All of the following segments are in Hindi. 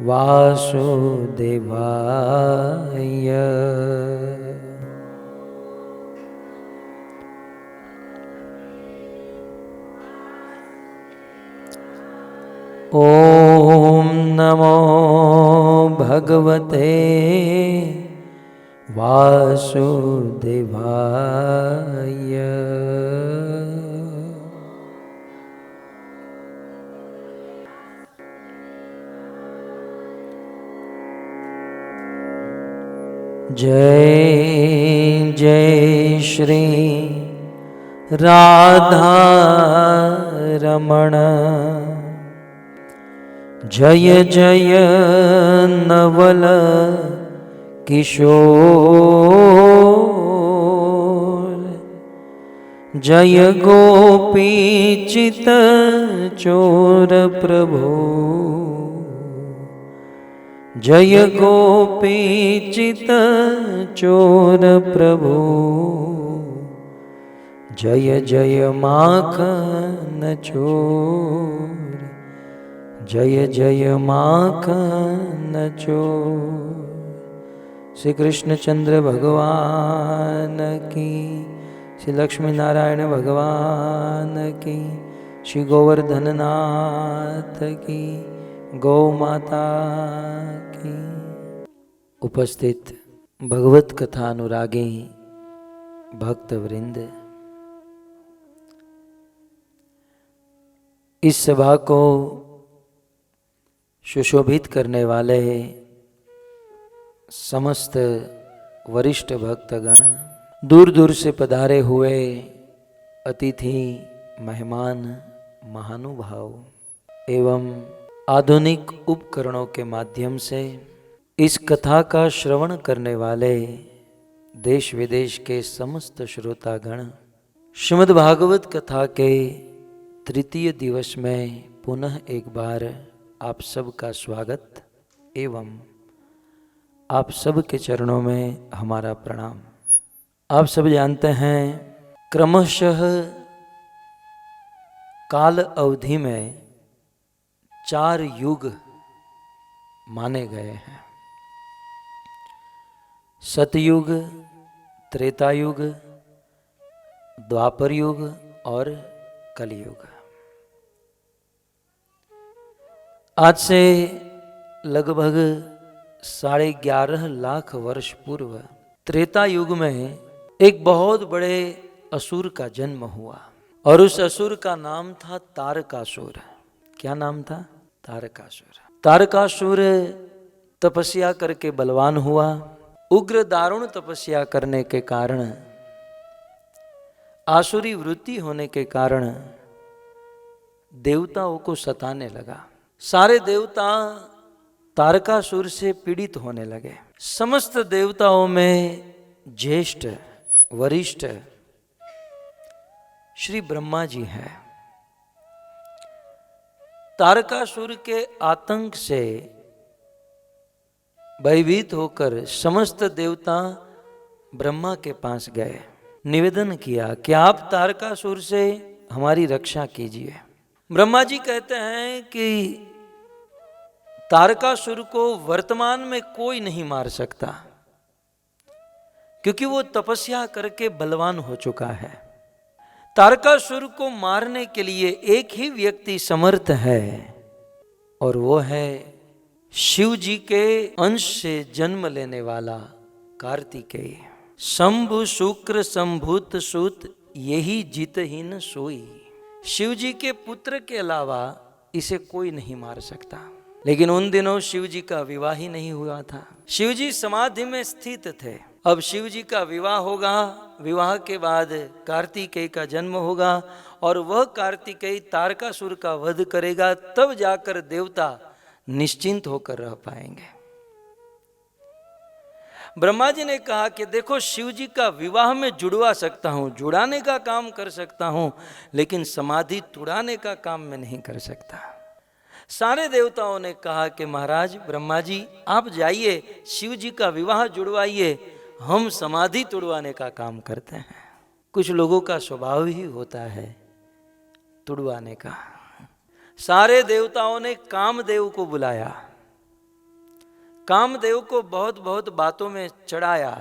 वासुदेवाय। ॐ नमो भगवते वासुदेवाय। जय जय श्री राधा रमण, जय जय नवल किशोर, जय गोपी चित चोर प्रभु, जय गोपी चित चोर प्रभु, जय जय माखन चोर, जय जय माखन चोर। श्री कृष्णचंद्र भगवान की, श्री लक्ष्मी नारायण भगवान की, श्री गोवर्धन नाथ की, गौ माता की। उपस्थित भगवत कथा अनुरागी भक्त वृंद, इस सभा को सुशोभित करने वाले समस्त वरिष्ठ भक्तगण, दूर दूर से पधारे हुए अतिथि, मेहमान, महानुभाव एवं आधुनिक उपकरणों के माध्यम से इस कथा का श्रवण करने वाले देश विदेश के समस्त श्रोतागण, श्रीमद् भागवत कथा के तृतीय दिवस में पुनः एक बार आप सब का स्वागत एवं आप सब के चरणों में हमारा प्रणाम। आप सब जानते हैं क्रमशः काल अवधि में 4 युग माने गए हैं। सतयुग, त्रेता युग, द्वापर युग और कलयुग। आज से लगभग 11.5 लाख वर्ष पूर्व त्रेता युग में एक बहुत बड़े असुर का जन्म हुआ और उस असुर का नाम था तारकासुर। क्या नाम था? तारकासुर। तारकासुर तपस्या करके बलवान हुआ। उग्र दारुण तपस्या करने के कारण, आसुरी वृत्ति होने के कारण देवताओं को सताने लगा। सारे देवता तारकासुर से पीड़ित होने लगे। समस्त देवताओं में ज्येष्ठ वरिष्ठ श्री ब्रह्मा जी हैं। तारकासुर के आतंक से भयभीत होकर समस्त देवता ब्रह्मा के पास गए, निवेदन किया कि आप तारकासुर से हमारी रक्षा कीजिए। ब्रह्मा जी कहते हैं कि तारकासुर को वर्तमान में कोई नहीं मार सकता, क्योंकि वो तपस्या करके बलवान हो चुका है। तारकासुर को मारने के लिए एक ही व्यक्ति समर्थ है और वो है शिव जी के अंश से जन्म लेने वाला कार्तिकेय। शंभु शुक्र संभूत सुत, यही जितहीन सोई। शिव जी के पुत्र के अलावा इसे कोई नहीं मार सकता। लेकिन उन दिनों शिव जी का विवाह ही नहीं हुआ था। शिव जी समाधि में स्थित थे। अब शिव जी का विवाह होगा, विवाह के बाद कार्तिकेय का जन्म होगा और वह कार्तिकेय तारकासुर का वध करेगा, तब जाकर देवता निश्चिंत होकर रह पाएंगे। ब्रह्मा जी ने कहा कि देखो, शिव जी का विवाह में जुड़वा सकता हूं, जुड़ाने का काम कर सकता हूं, लेकिन समाधि तुड़ाने का काम मैं नहीं कर सकता। सारे देवताओं ने कहा कि महाराज ब्रह्मा जी, आप जाइए, शिव जी का विवाह जुड़वाइए, हम समाधि तुड़वाने का काम करते हैं। कुछ लोगों का स्वभाव ही होता है तुड़वाने का। सारे देवताओं ने कामदेव को बुलाया कामदेव को बहुत बहुत बातों में चढ़ाया।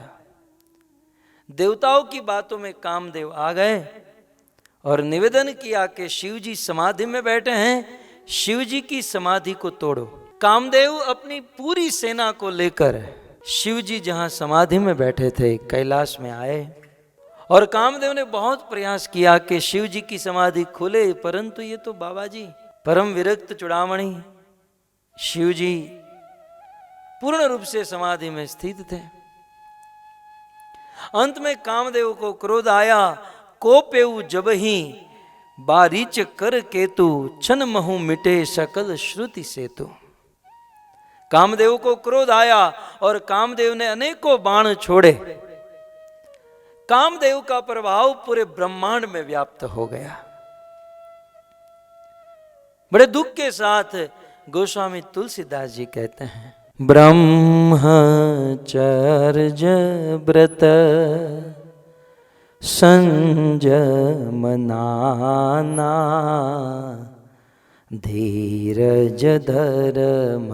देवताओं की बातों में कामदेव आ गए और निवेदन किया कि शिव जी समाधि में बैठे हैं, शिव जी की समाधि को तोड़ो। कामदेव अपनी पूरी सेना को लेकर शिव जी जहां समाधि में बैठे थे कैलाश में आए और कामदेव ने बहुत प्रयास किया कि शिव जी की समाधि खुले, परंतु ये तो बाबा जी परम विरक्त चूड़ामणि शिव जी पूर्ण रूप से समाधि में स्थित थे। अंत में कामदेव को क्रोध आया, कोपेउ जबहि बारीच कर केतु, छन महु मिटे सकल श्रुति सेतु। कामदेव को क्रोध आया और कामदेव ने अनेकों बाण छोड़े। कामदेव का प्रभाव पूरे ब्रह्मांड में व्याप्त हो गया। बड़े दुख के साथ गोस्वामी तुलसीदास जी कहते हैं, ब्रह्मचर्य व्रत संयमनाना, धीरज धर्म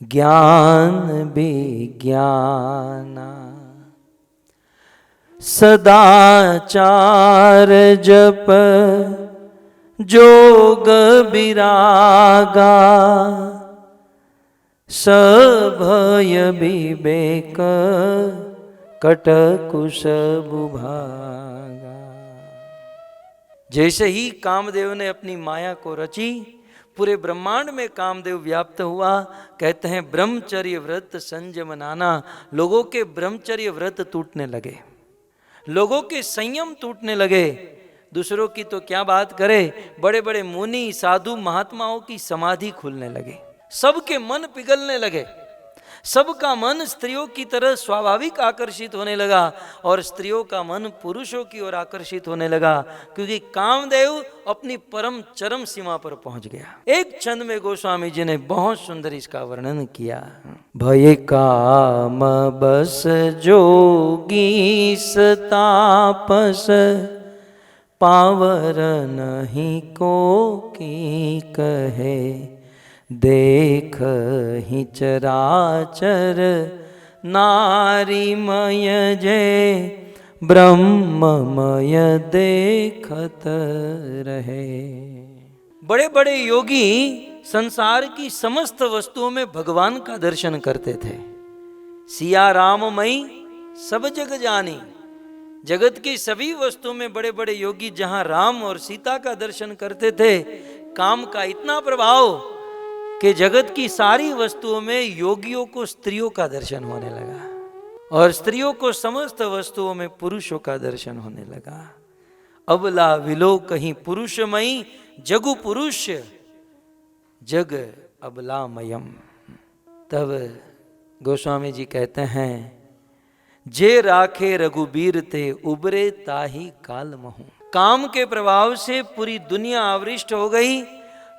ज्ञान विज्ञाना, सदाचार जप जोग विरागा, सभय विवेक कटकुश बुभागा। जैसे ही कामदेव ने अपनी माया को रची, पूरे ब्रह्मांड में कामदेव व्याप्त हुआ। कहते हैं ब्रह्मचर्य व्रत संयमनाना, लोगों के ब्रह्मचर्य व्रत टूटने लगे, लोगों के संयम टूटने लगे। दूसरों की तो क्या बात करे, बड़े बड़े मुनि साधु महात्माओं की समाधि खुलने लगे, सबके मन पिघलने लगे, सबका मन स्त्रियों की तरह स्वाभाविक आकर्षित होने लगा और स्त्रियों का मन पुरुषों की ओर आकर्षित होने लगा, क्योंकि कामदेव अपनी परम चरम सीमा पर पहुंच गया। एक छंद में गोस्वामी जी ने बहुत सुंदर इसका वर्णन किया। भय काम बस जोगी तापस, पावर नहीं को की कहे, देख ही चराचर नारीमय जय, ब्रह्ममय देखत रहे। बड़े बड़े योगी संसार की समस्त वस्तुओं में भगवान का दर्शन करते थे। सिया राममयी सब जग जानी, जगत की सभी वस्तुओं में बड़े बड़े योगी जहां राम और सीता का दर्शन करते थे, काम का इतना प्रभाव कि जगत की सारी वस्तुओं में योगियों को स्त्रियों का दर्शन होने लगा और स्त्रियों को समस्त वस्तुओं में पुरुषों का दर्शन होने लगा। अबला विलो कहीं पुरुषमयी, जगु पुरुष जग अबलामयम। तब गोस्वामी जी कहते हैं, जे राखे रघुबीर ते उबरे ताही काल महू। काम के प्रभाव से पूरी दुनिया आवृष्ट हो गई।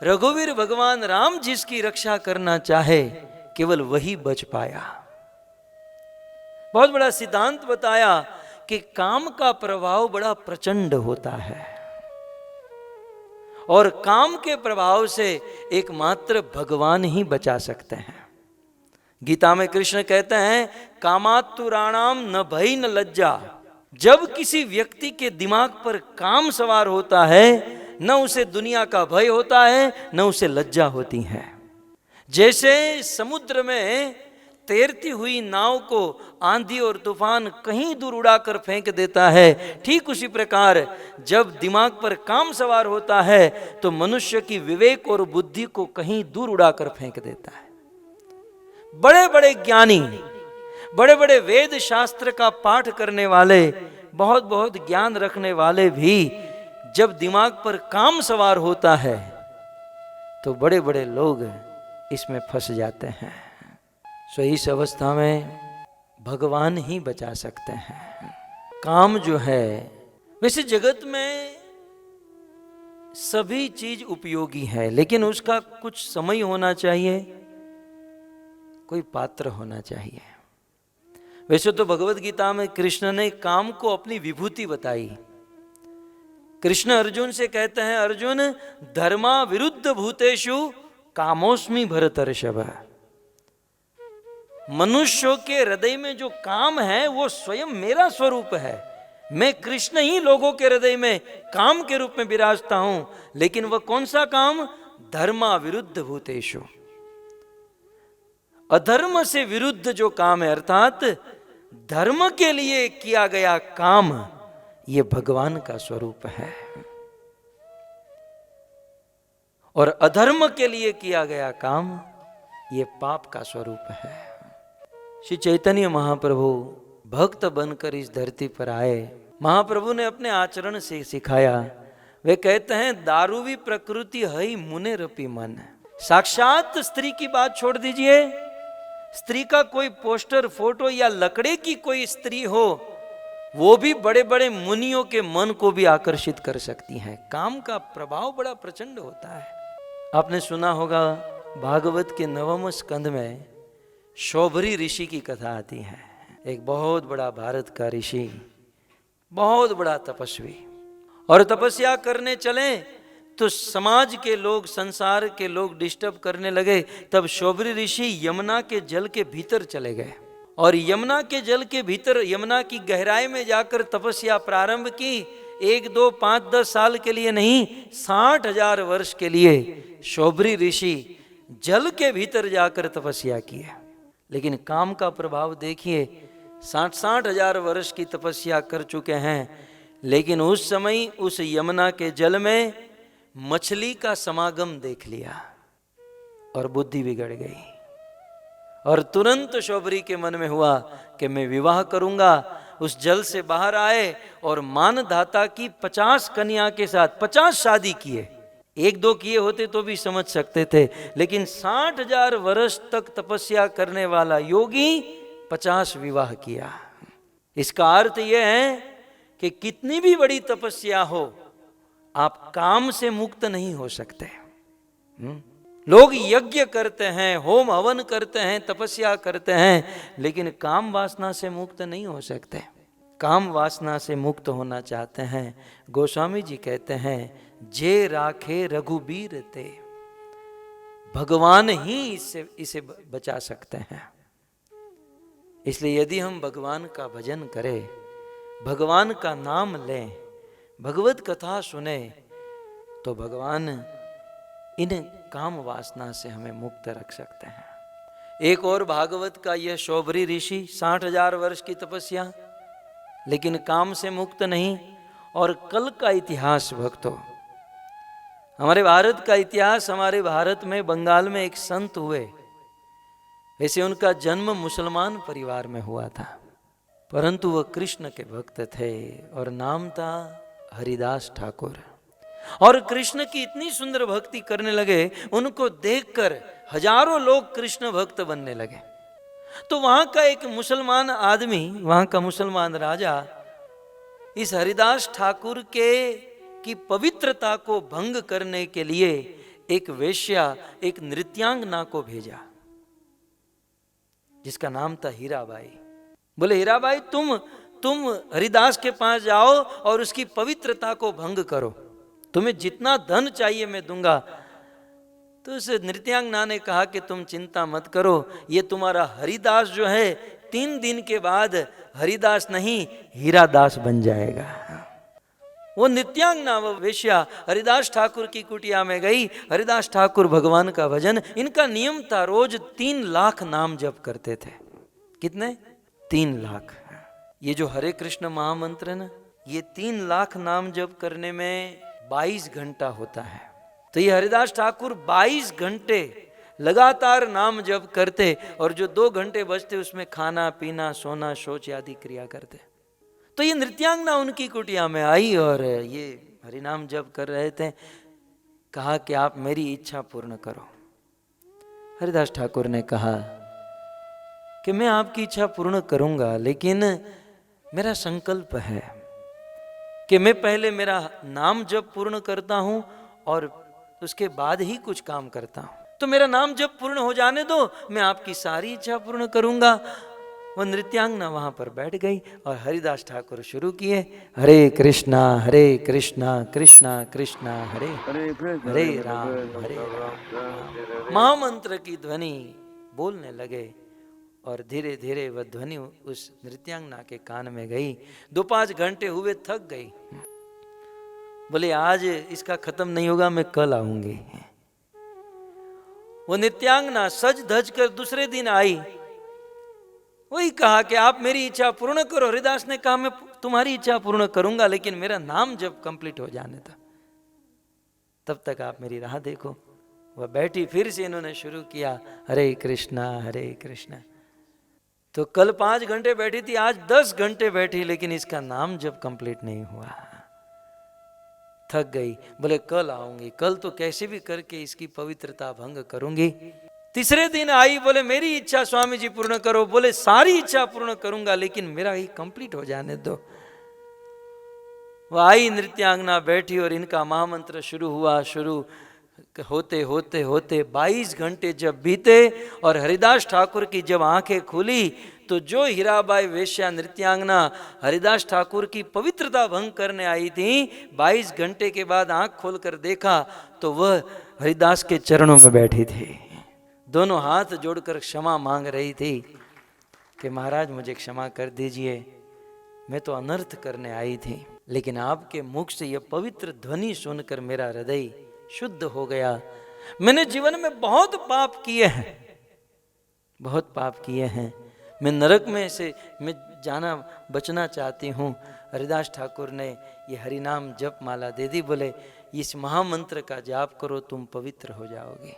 रघुवीर भगवान राम जिसकी रक्षा करना चाहे केवल वही बच पाया। बहुत बड़ा सिद्धांत बताया कि काम का प्रभाव बड़ा प्रचंड होता है और काम के प्रभाव से एकमात्र भगवान ही बचा सकते हैं। गीता में कृष्ण कहते हैं, कामातुराणाम न भय न लज्जा। जब किसी व्यक्ति के दिमाग पर काम सवार होता है, न उसे दुनिया का भय होता है, न उसे लज्जा होती है। जैसे समुद्र में तैरती हुई नाव को आंधी और तूफान कहीं दूर उड़ाकर फेंक देता है, ठीक उसी प्रकार जब दिमाग पर काम सवार होता है तो मनुष्य की विवेक और बुद्धि को कहीं दूर उड़ाकर फेंक देता है। बड़े बड़े ज्ञानी, बड़े बड़े वेद शास्त्र का पाठ करने वाले, बहुत बहुत ज्ञान रखने वाले भी जब दिमाग पर काम सवार होता है तो बड़े बड़े लोग इसमें फंस जाते हैं। सो इस अवस्था में भगवान ही बचा सकते हैं। काम जो है, वैसे जगत में सभी चीज उपयोगी है, लेकिन उसका कुछ समय होना चाहिए, कोई पात्र होना चाहिए। वैसे तो भगवत गीता में कृष्ण ने काम को अपनी विभूति बताई। कृष्ण अर्जुन से कहते हैं, अर्जुन धर्मा विरुद्ध भूतेषु कामोस्मि भरतर्षभ। मनुष्यों के हृदय में जो काम है वो स्वयं मेरा स्वरूप है। मैं कृष्ण ही लोगों के हृदय में काम के रूप में विराजता हूं, लेकिन वह कौन सा काम? धर्मा विरुद्ध भूतेषु, अधर्म से विरुद्ध जो काम है, अर्थात धर्म के लिए किया गया काम, ये भगवान का स्वरूप है, और अधर्म के लिए किया गया काम ये पाप का स्वरूप है। श्री चैतन्य महाप्रभु भक्त बनकर इस धरती पर आए। महाप्रभु ने अपने आचरण से सिखाया। वे कहते हैं, दारूवी प्रकृति हई मुने रपी मन। साक्षात स्त्री की बात छोड़ दीजिए, स्त्री का कोई पोस्टर, फोटो या लकड़े की कोई स्त्री हो, वो भी बड़े बड़े मुनियों के मन को भी आकर्षित कर सकती हैं। काम का प्रभाव बड़ा प्रचंड होता है। आपने सुना होगा भागवत के 9वें स्कंद में शौभरी ऋषि की कथा आती है। एक बहुत बड़ा भारत का ऋषि, बहुत बड़ा तपस्वी, और तपस्या करने चले तो समाज के लोग, संसार के लोग डिस्टर्ब करने लगे। तब शौभरी ऋषि यमुना के जल के भीतर चले गए, और यमुना के जल के भीतर, यमुना की गहराई में जाकर तपस्या प्रारंभ की। 1, 2, 5, 10 साल के लिए नहीं, 60,000 वर्ष के लिए शौभरी ऋषि जल के भीतर जाकर तपस्या की है। लेकिन काम का प्रभाव देखिए, 60,000 वर्ष की तपस्या कर चुके हैं, लेकिन उस समय उस यमुना के जल में मछली का समागम देख लिया और बुद्धि बिगड़ गई, और तुरंत शौभरी के मन में हुआ कि मैं विवाह करूंगा। उस जल से बाहर आए और मानधाता की 50 कन्या के साथ 50 शादी किए। 1-2 किए होते तो भी समझ सकते थे, लेकिन 60,000 वर्ष तक तपस्या करने वाला योगी 50 विवाह किया। इसका अर्थ यह है कि कितनी भी बड़ी तपस्या हो, आप काम से मुक्त नहीं हो सकते। लोग यज्ञ करते हैं, होम हवन करते हैं, तपस्या करते हैं, लेकिन काम वासना से मुक्त नहीं हो सकते। काम वासना से मुक्त होना चाहते हैं, गोस्वामी जी कहते हैं, जे राखे रघुबीर ते, भगवान ही इसे बचा सकते हैं। इसलिए यदि हम भगवान का भजन करें, भगवान का नाम लें, भगवत कथा सुने, तो भगवान इन काम वासना से हमें मुक्त रख सकते हैं। एक और भागवत का यह शौभरी ऋषि, 60,000 वर्ष की तपस्या, लेकिन काम से मुक्त नहीं। और कल का इतिहास भक्तों, हमारे भारत का इतिहास, हमारे भारत में बंगाल में एक संत हुए। वैसे उनका जन्म मुसलमान परिवार में हुआ था, परंतु वह कृष्ण के भक्त थे और नाम था हरिदास ठाकुर। और कृष्ण की इतनी सुंदर भक्ति करने लगे, उनको देखकर हजारों लोग कृष्ण भक्त बनने लगे। तो वहां का एक मुसलमान आदमी, वहां का मुसलमान राजा, इस हरिदास ठाकुर की पवित्रता को भंग करने के लिए एक वेश्या, एक नृत्यांगना को भेजा, जिसका नाम था हीराबाई। बोले, हीराबाई तुम हरिदास के पास जाओ और उसकी पवित्रता को भंग करो, तुम्हें जितना धन चाहिए मैं दूंगा। तो उस नृत्यांगना ने कहा कि तुम चिंता मत करो, ये तुम्हारा हरिदास जो है 3 दिन के बाद हरिदास नहीं हीरादास बन जाएगा। वो नृत्यांगना, वो वेश्या हरिदास ठाकुर की कुटिया में गई। हरिदास ठाकुर भगवान का भजन, इनका नियम था, रोज 3 लाख नाम जप करते थे। कितने? 3 लाख। ये जो हरे कृष्ण महामंत्र है ना, ये 3 लाख नाम जप करने में 22 घंटा होता है। तो ये हरिदास ठाकुर 22 घंटे लगातार नाम जप करते, और जो 2 घंटे बचते उसमें खाना पीना, सोना, शौच आदि क्रिया करते। तो ये नृत्यांगना उनकी कुटिया में आई और ये हरिनाम जप कर रहे थे। कहा कि आप मेरी इच्छा पूर्ण करो। हरिदास ठाकुर ने कहा कि मैं आपकी इच्छा पूर्ण करूंगा, लेकिन मेरा संकल्प है कि मैं पहले मेरा नाम जप पूर्ण करता हूं और उसके बाद ही कुछ काम करता हूं। तो मेरा नाम जप पूर्ण हो जाने दो, मैं आपकी सारी इच्छा पूर्ण करूंगा। वो नृत्यांगना वहां पर बैठ गई और हरिदास ठाकुर शुरू किए, हरे कृष्णा कृष्णा कृष्णा हरे हरे राम। महामंत्र की ध्वनि बोलने लगे और धीरे धीरे वह ध्वनि उस नृत्यांगना के कान में गई। 2-5 घंटे हुए, थक गई। बोले आज इसका खत्म नहीं होगा, मैं कल आऊंगी। वो नृत्यांगना सज धज कर दूसरे दिन आई। वही कहा कि आप मेरी इच्छा पूर्ण करो। हरिदास ने कहा मैं तुम्हारी इच्छा पूर्ण करूंगा, लेकिन मेरा नाम जब कंप्लीट हो जाने था तब तक आप मेरी राह देखो। वह बैठी, फिर से इन्होंने शुरू किया हरे कृष्णा हरे कृष्णा। तो कल 5 घंटे बैठी थी, आज 10 घंटे बैठी, लेकिन इसका नाम जब कंप्लीट नहीं हुआ, थक गई। बोले कल आऊंगी, कल तो कैसे भी करके इसकी पवित्रता भंग करूंगी। तीसरे दिन आई, बोले मेरी इच्छा स्वामी जी पूर्ण करो। बोले सारी इच्छा पूर्ण करूंगा, लेकिन मेरा ही कंप्लीट हो जाने दो। वह आई, नृत्यांगना बैठी और इनका महामंत्र शुरू हुआ। शुरू होते होते होते 22 घंटे जब बीते और हरिदास ठाकुर की जब आंखें खुली, तो जो हीराबाई वेश्या नृत्यांगना हरिदास ठाकुर की पवित्रता भंग करने आई थी, 22 घंटे के बाद आंख खोलकर देखा तो वह हरिदास के चरणों में बैठी थी। दोनों हाथ जोड़कर क्षमा मांग रही थी कि महाराज मुझे क्षमा कर दीजिए, मैं तो अनर्थ करने आई थी, लेकिन आपके मुख से यह पवित्र ध्वनि सुनकर मेरा हृदय शुद्ध हो गया। मैंने जीवन में बहुत पाप किए हैं, बहुत पाप किए हैं। मैं नरक में से मैं जाना बचना चाहती हूँ। हरिदास ठाकुर ने ये हरिनाम जप माला दे दी। बोले इस महामंत्र का जाप करो, तुम पवित्र हो जाओगे।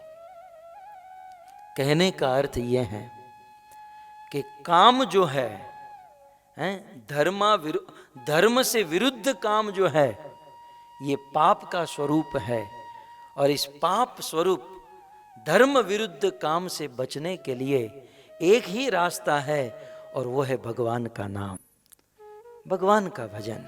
कहने का अर्थ यह है कि काम जो है धर्म से विरुद्ध काम जो है, ये पाप का स्वरूप है। और इस पाप स्वरूप धर्म विरुद्ध काम से बचने के लिए एक ही रास्ता है, और वो है भगवान का नाम, भगवान का भजन।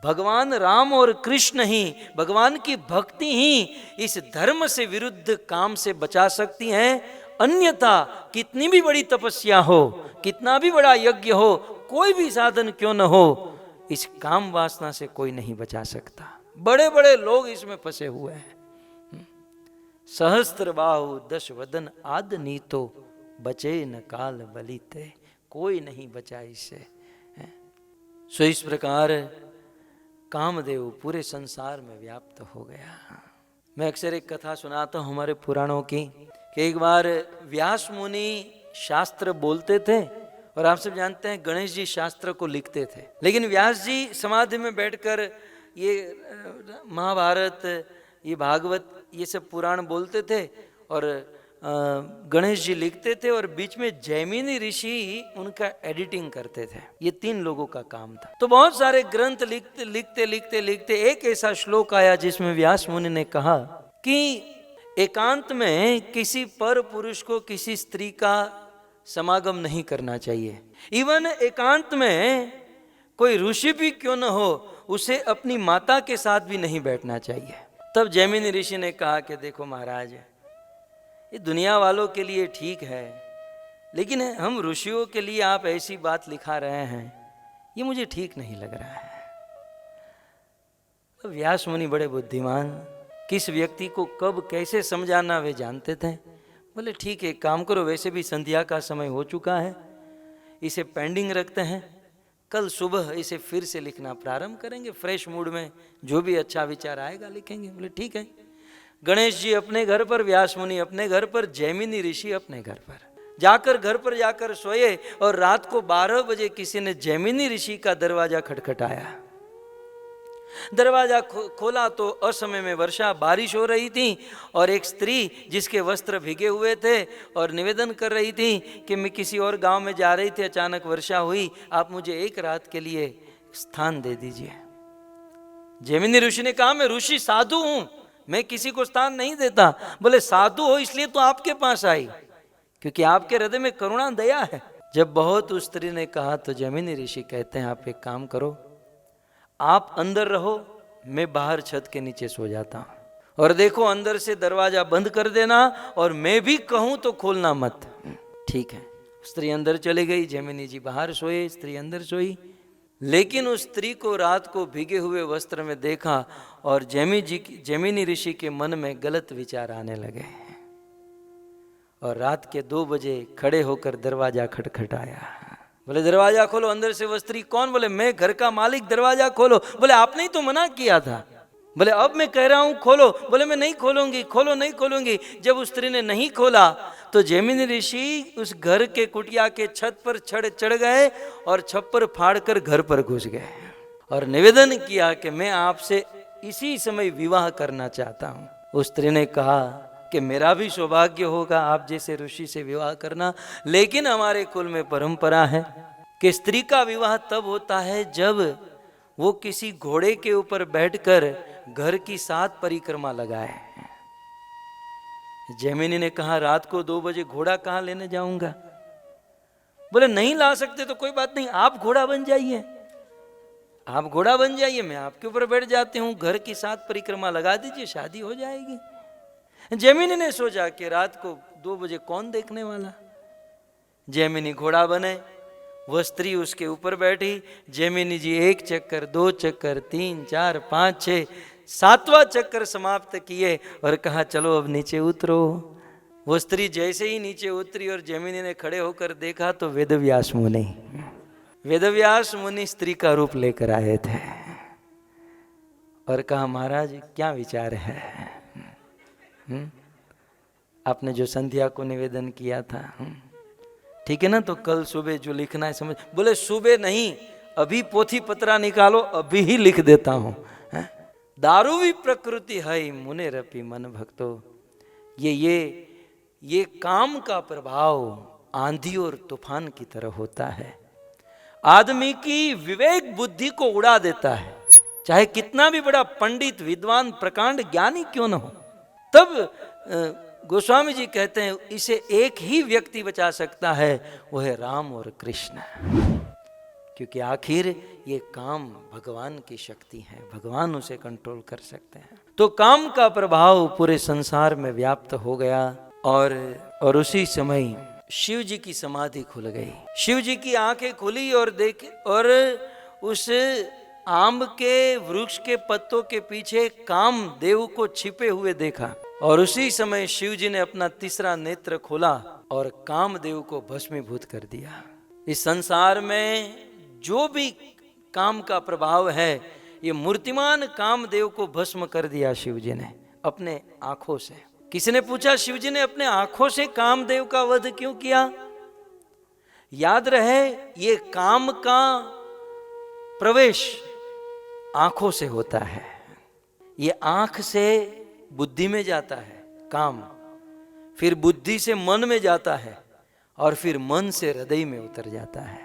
भगवान राम और कृष्ण ही, भगवान की भक्ति ही इस धर्म से विरुद्ध काम से बचा सकती हैं। अन्यथा कितनी भी बड़ी तपस्या हो, कितना भी बड़ा यज्ञ हो, कोई भी साधन क्यों न हो, इस काम वासना से कोई नहीं बचा सकता। बड़े बड़े लोग इसमें फंसे हुए हैं। सहस्त्र बाहु 10 वदन आद नीतो, बचे न काल बलिते। कोई नहीं बचा इससे। सो इस प्रकार कामदेव पूरे संसार में व्याप्त हो गया। मैं अक्सर एक कथा सुनाता हूँ हमारे पुराणों की, कि एक बार व्यास मुनि शास्त्र बोलते थे, और आप सब जानते हैं गणेश जी शास्त्र को लिखते थे। लेकिन व्यास जी समाधि में बैठकर ये महाभारत, ये भागवत, ये सब पुराण बोलते थे, और गणेश जी लिखते थे, और बीच में जैमिनी ऋषि उनका एडिटिंग करते थे। ये 3 लोगों का काम था। तो बहुत सारे ग्रंथ लिखते एक ऐसा श्लोक आया जिसमें व्यास मुनि ने कहा कि एकांत में किसी पर पुरुष को किसी स्त्री का समागम नहीं करना चाहिए। इवन एकांत में कोई ऋषि भी क्यों न हो, उसे अपनी माता के साथ भी नहीं बैठना चाहिए। तब जैमिनी ऋषि ने कहा कि देखो महाराज, ये दुनिया वालों के लिए ठीक है, लेकिन हम ऋषियों के लिए आप ऐसी बात लिखा रहे हैं, ये मुझे ठीक नहीं लग रहा है। तो व्यास मुनि बड़े बुद्धिमान, किस व्यक्ति को कब कैसे समझाना वे जानते थे। बोले ठीक है, काम करो, वैसे भी संध्या का समय हो चुका है, इसे पेंडिंग रखते हैं, कल सुबह इसे फिर से लिखना प्रारंभ करेंगे, फ्रेश मूड में जो भी अच्छा विचार आएगा लिखेंगे। बोले ठीक है। गणेश जी अपने घर पर, व्यास मुनि अपने घर पर, जैमिनी ऋषि अपने घर पर घर पर जाकर सोए, और रात को 12 बजे किसी ने जैमिनी ऋषि का दरवाजा खटखटाया। दरवाजा खोला तो असमय में वर्षा, बारिश हो रही थी, और एक स्त्री जिसके वस्त्र भीगे हुए थे और निवेदन कर रही थी कि मैं किसी और गांव में जा रही थी, अचानक वर्षा हुई, आप मुझे एक रात के लिए स्थान दे दीजिए। जैमिनी ऋषि ने कहा मैं ऋषि साधु हूं, मैं किसी को स्थान नहीं देता। बोले साधु हो इसलिए तो आपके पास आई, क्योंकि आपके हृदय में करुणा दया है। जब बहुत उस स्त्री ने कहा तो जैमिनी ऋषि कहते हैं आप एक काम करो, आप अंदर रहो, मैं बाहर छत के नीचे सो जाता हूं, और देखो अंदर से दरवाजा बंद कर देना, और मैं भी कहूं तो खोलना मत। ठीक है। स्त्री अंदर चली गई, जैमिनी जी बाहर सोए, स्त्री अंदर सोई। लेकिन उस स्त्री को रात को भीगे हुए वस्त्र में देखा, और जैमिनी ऋषि के मन में गलत विचार आने लगे, और रात के 2 बजे खड़े होकर दरवाजा खटखटाया। बोले दरवाजा खोलो, अंदर से वो स्त्री, कौन? बोले मैं घर का मालिक, दरवाजा खोलो। बोले आपने ही तो मना किया था। बोले अब मैं कह रहा हूं खोलो। बोले मैं नहीं खोलूंगी, खोलो नहीं खोलूंगी। जब उस स्त्री ने नहीं खोला तो जैमिनी ऋषि उस घर के कुटिया के छत पर चढ़ गए और छप्पर फाड़कर घर पर घुस गए और निवेदन किया कि मैं आपसे इसी समय विवाह करना चाहता हूं। उस स्त्री ने कहा कि मेरा भी सौभाग्य होगा आप जैसे ऋषि से विवाह करना, लेकिन हमारे कुल में परंपरा है कि स्त्री का विवाह तब होता है जब वो किसी घोड़े के ऊपर बैठकर घर की 7 परिक्रमा लगाए। जैमिनी ने कहा रात को 2 बजे घोड़ा कहां लेने जाऊंगा? बोले नहीं ला सकते तो कोई बात नहीं, आप घोड़ा बन जाइए, आप घोड़ा बन जाइए, मैं आपके ऊपर बैठ जाती हूं, घर की 7 परिक्रमा लगा दीजिए, शादी हो जाएगी। जैमिनी ने सोचा कि रात को 2 बजे कौन देखने वाला। जैमिनी घोड़ा बने, वह स्त्री उसके ऊपर बैठी। जैमिनी जी 1 चक्कर, 2 चक्कर, 3, 4, 5, 6, 7वां चक्कर समाप्त किए और कहा चलो अब नीचे उतरो। वो स्त्री जैसे ही नीचे उतरी और जैमिनी ने खड़े होकर देखा तो वेदव्यास मुनि स्त्री का रूप लेकर आए थे और कहा महाराज क्या विचार है? आपने जो संध्या को निवेदन किया था, ठीक है ना, तो कल सुबह जो लिखना है समझ। बोले सुबह नहीं, अभी पोथी पत्रा निकालो, अभी ही लिख देता हूं। दारू भी प्रकृति है मुने रपी मन भक्तो। ये काम का प्रभाव आंधी और तूफान की तरह होता है, आदमी की विवेक बुद्धि को उड़ा देता है, चाहे कितना भी बड़ा पंडित विद्वान प्रकांड ज्ञानी क्यों न हो। तब गोस्वामी जी कहते हैं इसे एक ही व्यक्ति बचा सकता है, वो है राम और कृष्ण, क्योंकि आखिर ये काम भगवान की शक्ति है, भगवान उसे कंट्रोल कर सकते हैं। तो काम का प्रभाव पूरे संसार में व्याप्त हो गया और उसी समय शिव जी की समाधि खुल गई। शिव जी की आंखें खुली और उस आम के वृक्ष के पत्तों के पीछे कामदेव को छिपे हुए देखा और उसी समय शिव जी ने अपना तीसरा नेत्र खोला और कामदेव को भस्मीभूत कर दिया। इस संसार में जो भी काम का प्रभाव है, ये मूर्तिमान कामदेव को भस्म कर दिया शिव जी ने अपने आंखों से। किसी ने पूछा शिव जी ने अपने आंखों से कामदेव का वध क्यों किया? याद रहे ये काम का प्रवेश आंखों से होता है, ये आंख से बुद्धि में जाता है काम, फिर बुद्धि से मन में जाता है और फिर मन से हृदय में उतर जाता है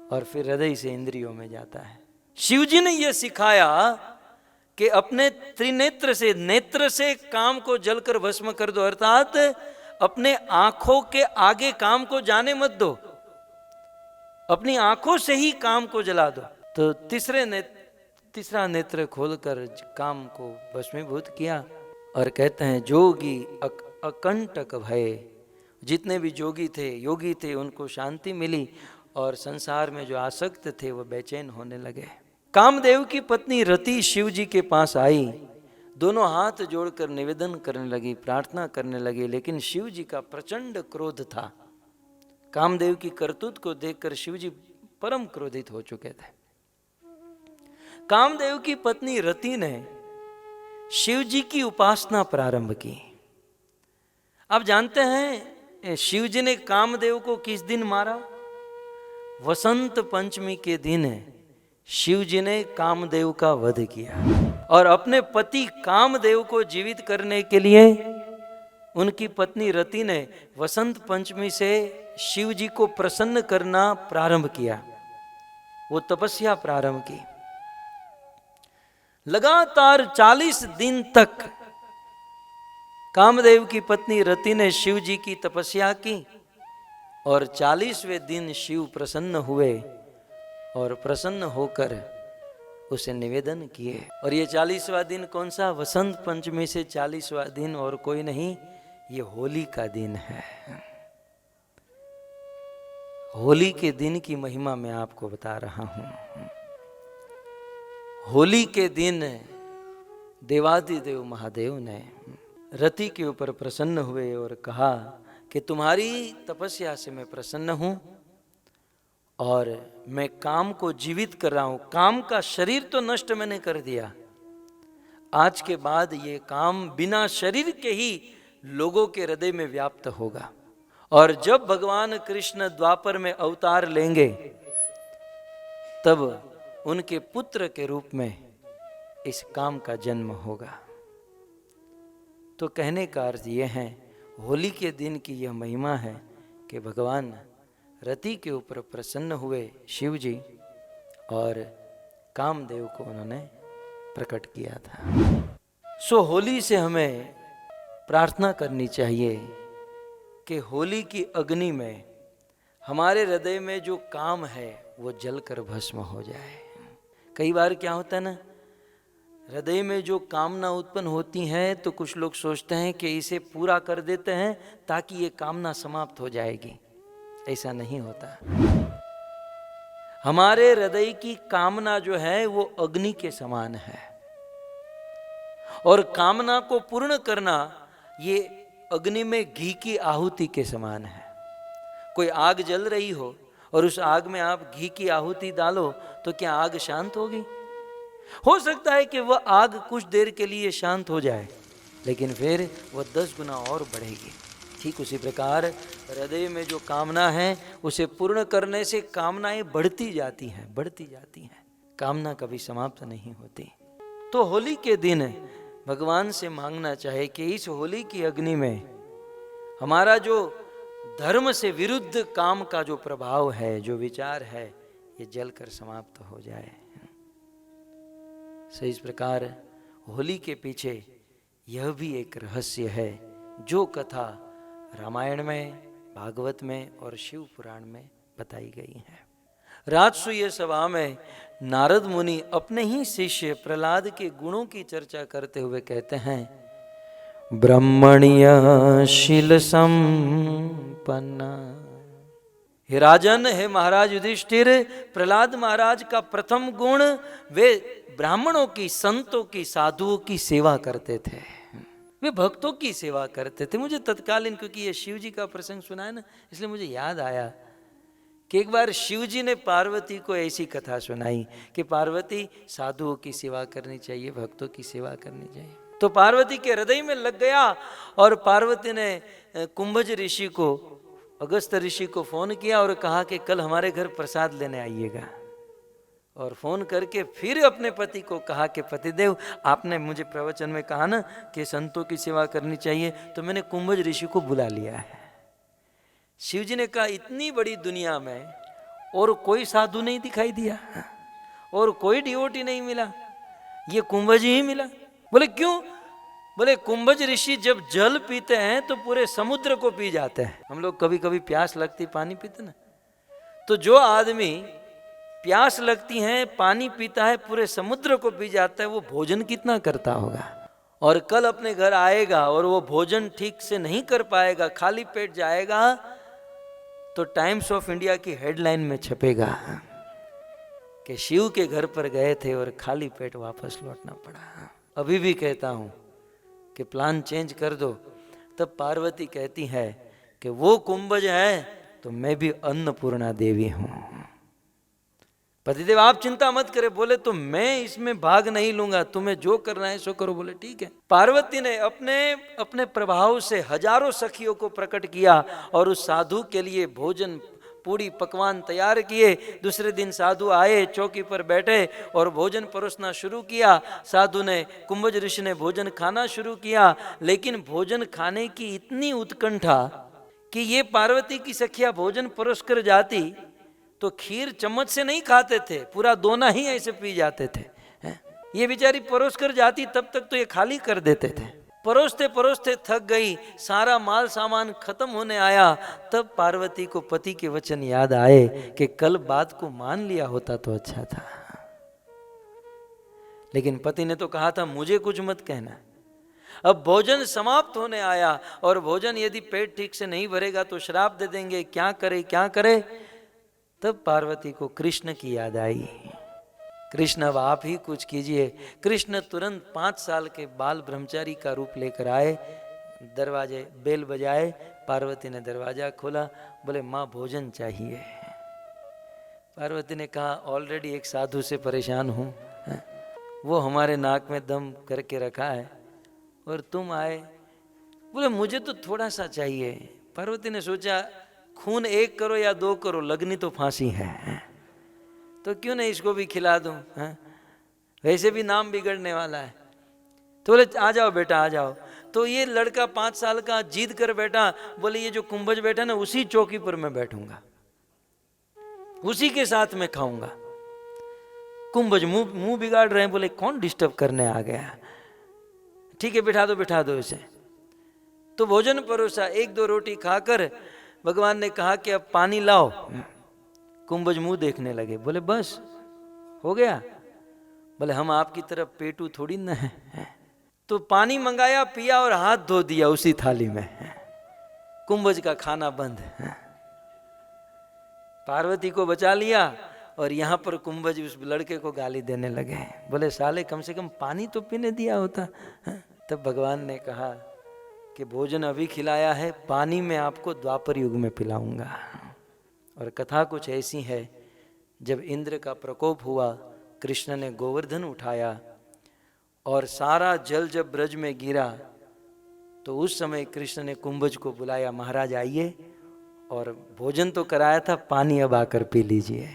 और फिर हृदय से इंद्रियों में जाता है। शिव जी ने यह सिखाया कि अपने त्रिनेत्र से, नेत्र से काम को जलकर भस्म कर दो, अर्थात अपने आंखों के आगे काम को जाने मत दो, अपनी आंखों से ही काम को जला दो। तो तीसरा नेत्र खोलकर काम को भस्मीभूत किया और कहते हैं जोगी अकंटक भय। जितने भी योगी थे उनको शांति मिली और संसार में जो आसक्त थे वो बेचैन होने लगे। कामदेव की पत्नी रति शिव जी के पास आई, दोनों हाथ जोड़कर निवेदन करने लगी, प्रार्थना करने लगी, लेकिन शिव जी का प्रचंड क्रोध था। कामदेव की करतूत को देखकर शिव जी परम क्रोधित हो चुके थे। कामदेव की पत्नी रति ने शिव जी की उपासना प्रारंभ की। आप जानते हैं शिव जी ने कामदेव को किस दिन मारा? वसंत पंचमी के दिन शिव जी ने कामदेव का वध किया और अपने पति कामदेव को जीवित करने के लिए उनकी पत्नी रति ने वसंत पंचमी से शिव जी को प्रसन्न करना प्रारंभ किया, वो तपस्या प्रारंभ की। लगातार 40 दिन तक कामदेव की पत्नी रति ने शिव जी की तपस्या की और 40वें दिन शिव प्रसन्न हुए और प्रसन्न होकर उसे निवेदन किए। और ये 40वां दिन कौन सा? वसंत पंचमी से 40वां दिन और कोई नहीं, ये होली का दिन है। होली के दिन की महिमा मैं आपको बता रहा हूं। होली के दिन देवादिदेव महादेव ने रति के ऊपर प्रसन्न हुए और कहा कि तुम्हारी तपस्या से मैं प्रसन्न हूं और मैं काम को जीवित कर रहा हूं। काम का शरीर तो नष्ट मैंने कर दिया, आज के बाद ये काम बिना शरीर के ही लोगों के हृदय में व्याप्त होगा। और जब भगवान कृष्ण द्वापर में अवतार लेंगे तब उनके पुत्र के रूप में इस काम का जन्म होगा। तो कहने का अर्थ यह है, होली के दिन की यह महिमा है कि भगवान रति के ऊपर प्रसन्न हुए शिव जी और कामदेव को उन्होंने प्रकट किया था। सो होली से हमें प्रार्थना करनी चाहिए कि होली की अग्नि में हमारे हृदय में जो काम है वो जलकर भस्म हो जाए। कई बार क्या होता है ना, हृदय में जो कामना उत्पन्न होती हैं तो कुछ लोग सोचते हैं कि इसे पूरा कर देते हैं ताकि ये कामना समाप्त हो जाएगी। ऐसा नहीं होता। हमारे हृदय की कामना जो है वो अग्नि के समान है और कामना को पूर्ण करना ये अग्नि में घी की आहुति के समान है। कोई आग जल रही हो और उस आग में आप घी की आहुति डालो तो क्या आग शांत होगी? हो सकता है कि वह आग कुछ देर के लिए शांत हो जाए, लेकिन फिर वह 10 गुना और बढ़ेगी। ठीक उसी प्रकार हृदय में जो कामना है उसे पूर्ण करने से कामनाएं बढ़ती जाती हैं। कामना कभी समाप्त नहीं होती। तो होली के दिन भगवान से मांगना चाहे कि इस होली की अग्नि में हमारा जो धर्म से विरुद्ध काम का जो प्रभाव है, जो विचार है, ये जलकर समाप्त हो जाए। सो इस प्रकार होली के पीछे यह भी एक रहस्य है जो कथा रामायण में, भागवत में और शिव पुराण में बताई गई है। राजसूय सभा में नारद मुनि अपने ही शिष्य प्रहलाद के गुणों की चर्चा करते हुए कहते हैं, ब्रह्मण्य शील संपन्न। हे राजन, हे महाराज युधिष्ठिर, प्रहलाद महाराज का प्रथम गुण वे ब्राह्मणों की, संतों की, साधुओं की सेवा करते थे। वे भक्तों की सेवा करते थे। मुझे तत्कालीन, क्योंकि ये शिव जी का प्रसंग सुना है ना, इसलिए मुझे याद आया कि एक बार शिव जी ने पार्वती को ऐसी कथा सुनाई कि पार्वती, साधुओं की सेवा करनी चाहिए, भक्तों की सेवा करनी चाहिए। तो पार्वती के हृदय में लग गया और पार्वती ने कुंभज ऋषि को, अगस्त ऋषि को फोन किया और कहा कि कल हमारे घर प्रसाद लेने आइएगा। और फोन करके फिर अपने पति को कहा कि पतिदेव, आपने मुझे प्रवचन में कहा ना कि संतों की सेवा करनी चाहिए, तो मैंने कुंभज ऋषि को बुला लिया है। शिव जी ने कहा, इतनी बड़ी दुनिया में और कोई साधु नहीं दिखाई दिया और कोई डिवोटी नहीं मिला, ये कुंभज ही मिला। बोले क्यों? बोले कुंभज ऋषि जब जल पीते हैं तो पूरे समुद्र को पी जाते हैं। हम लोग कभी कभी प्यास लगती पानी पीते ना, तो जो आदमी प्यास लगती है पानी पीता है, पूरे समुद्र को पी जाता है, वो भोजन कितना करता होगा। और कल अपने घर आएगा और वो भोजन ठीक से नहीं कर पाएगा, खाली पेट जाएगा, तो टाइम्स ऑफ इंडिया की हेडलाइन में छपेगा कि शिव के घर पर गए थे और खाली पेट वापस लौटना पड़ा। अभी भी कहता हूं कि प्लान चेंज कर दो। तब पार्वती कहती है कि वो कुंभज है तो मैं भी अन्नपूर्णा देवी हूं। पतिदेव आप चिंता मत करें। बोले तो मैं इसमें भाग नहीं लूंगा, तुम्हें जो करना है सो करो। बोले ठीक है। पार्वती ने अपने प्रभाव से हजारों सखियों को प्रकट किया और उस साधु के लिए भोजन, पूरी पकवान तैयार किए। दूसरे दिन साधु आए, चौकी पर बैठे और भोजन परोसना शुरू किया। साधु ने, कुंभज ऋषि ने भोजन खाना शुरू किया, लेकिन भोजन खाने की इतनी उत्कंठा कि ये पार्वती की सखिया भोजन परोस कर जाती तो खीर चम्मच से नहीं खाते थे, पूरा दोना ही ऐसे पी जाते थे। ये बेचारी परोस कर जाती तब तक तो ये खाली कर देते थे। परोसते परोसते थक गई, सारा माल सामान खत्म होने आया। तब पार्वती को पति के वचन याद आए कि कल बात को मान लिया होता तो अच्छा था। लेकिन पति ने तो कहा था मुझे कुछ मत कहना। अब भोजन समाप्त होने आया और भोजन यदि पेट ठीक से नहीं भरेगा तो श्राप दे देंगे, क्या करे क्या करे। तब पार्वती को कृष्ण की याद आई। कृष्ण अब आप ही कुछ कीजिए। कृष्ण तुरंत 5 साल के बाल ब्रह्मचारी का रूप लेकर आए, दरवाजे बेल बजाए, पार्वती ने दरवाजा खोला, बोले माँ भोजन चाहिए। पार्वती ने कहा ऑलरेडी एक साधु से परेशान हूँ, वो हमारे नाक में दम करके रखा है और तुम आए। बोले मुझे तो थोड़ा सा चाहिए। पार्वती ने सोचा खून 1 करो या 2 करो, लगनी तो फांसी है, तो क्यों नहीं इसको भी खिला दूं, वैसे भी नाम बिगड़ने वाला है। तो बोले आ जाओ बेटा आ जाओ। तो ये लड़का 5 साल का जिद कर बैठा, बोले ये जो कुंभज बैठा ना उसी चौकी पर मैं बैठूंगा, उसी के साथ मैं खाऊंगा। कुंभज मुंह बिगाड़ रहे हैं, बोले कौन डिस्टर्ब करने आ गया, ठीक है बिठा दो इसे। तो भोजन परोसा, 1-2 रोटी खाकर भगवान ने कहा कि अब पानी लाओ। कुंभज मुंह देखने लगे, बोले बस हो गया। बोले हम आपकी तरफ पेटू थोड़ी न है। तो पानी मंगाया, पिया और हाथ धो दिया उसी थाली में। कुंभज का खाना बंद। पार्वती को बचा लिया और यहाँ पर कुंभज उस लड़के को गाली देने लगे, बोले साले कम से कम पानी तो पीने दिया होता। तब भगवान ने कहा कि भोजन अभी खिलाया है, पानी मैं आपको द्वापर युग में पिलाऊंगा। और कथा कुछ ऐसी है, जब इंद्र का प्रकोप हुआ, कृष्ण ने गोवर्धन उठाया और सारा जल जब ब्रज में गिरा, तो उस समय कृष्ण ने कुंभज को बुलाया, महाराज आइए, और भोजन तो कराया था, पानी अब आकर पी लीजिए।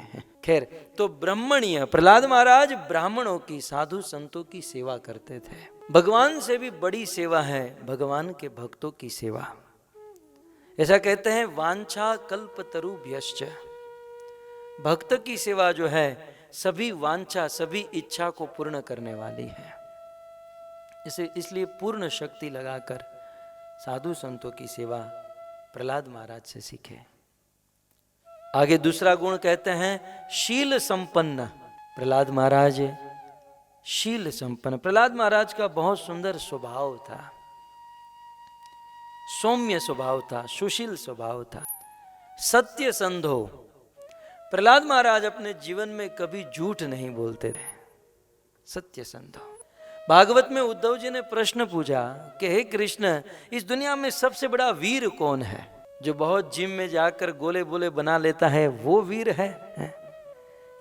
खैर, तो ब्राह्मणीय प्रहलाद महाराज ब्राह्मणों की, साधु संतों की सेवा करते थे। भगवान से भी बड़ी सेवा है भगवान के भक्तों की सेवा। ऐसा कहते हैं वांछा कल्पतरुभ्यश्च, भक्त की सेवा जो है सभी वांछा सभी इच्छा को पूर्ण करने वाली है। इसलिए पूर्ण शक्ति लगाकर साधु संतों की सेवा प्रहलाद महाराज से सीखे। आगे दूसरा गुण कहते हैं शील संपन्न। प्रहलाद महाराज शील संपन्न। प्रहलाद महाराज का बहुत सुंदर स्वभाव था, सौम्य स्वभाव था, सुशील स्वभाव था, सत्य संधो। प्रहलाद महाराज अपने जीवन में कभी झूठ नहीं बोलते थे, सत्य संधो। भागवत में उद्धव जी ने प्रश्न पूछा कि हे कृष्ण, इस दुनिया में सबसे बड़ा वीर कौन है? जो बहुत जिम में जाकर गोले बोले बना लेता है वो वीर है?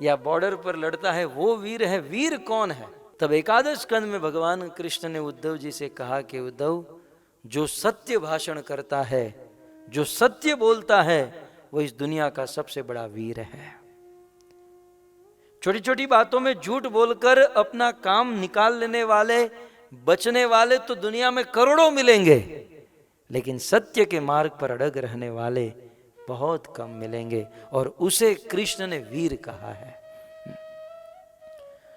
या बॉर्डर पर लड़ता है वो वीर है? वीर कौन है? तब एकादश स्कंद में भगवान कृष्ण ने उद्धव जी से कहा कि उद्धव, जो सत्य भाषण करता है, जो सत्य बोलता है, वो इस दुनिया का सबसे बड़ा वीर है। छोटी छोटी बातों में झूठ बोलकर अपना काम निकाल लेने वाले, बचने वाले तो दुनिया में करोड़ों मिलेंगे, लेकिन सत्य के मार्ग पर अड़ग रहने वाले बहुत कम मिलेंगे, और उसे कृष्ण ने वीर कहा है।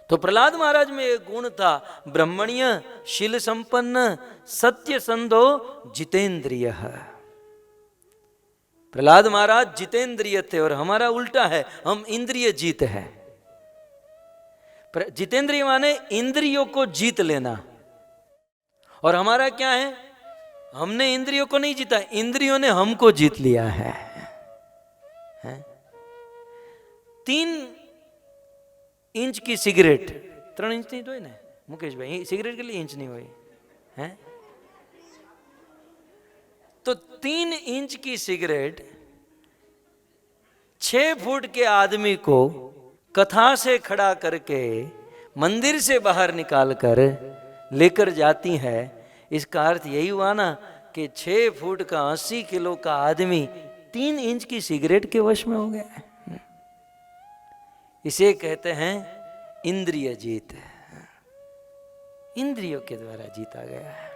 तो प्रहलाद महाराज में एक गुण था, ब्रह्मण्य, शील संपन्न, सत्य संधो, जितेंद्रिय। प्रहलाद महाराज जितेंद्रिय थे और हमारा उल्टा है, हम इंद्रिय जीत है। जितेंद्रिय माने इंद्रियों को जीत लेना, और हमारा क्या है? हमने इंद्रियों को नहीं जीता, इंद्रियों ने हमको जीत लिया है? 3 इंच की सिगरेट, 3 इंच नहीं तो है ना मुकेश भाई, सिगरेट के लिए इंच नहीं हुई है? तो 3 इंच की सिगरेट 6 फुट के आदमी को कथा से खड़ा करके मंदिर से बाहर निकालकर लेकर जाती है। इसका अर्थ यही हुआ ना कि 6 फुट का 80 किलो का आदमी 3 इंच की सिगरेट के वश में हो गया। इसे कहते हैं इंद्रिय जीत, इंद्रियों के द्वारा जीता गया है।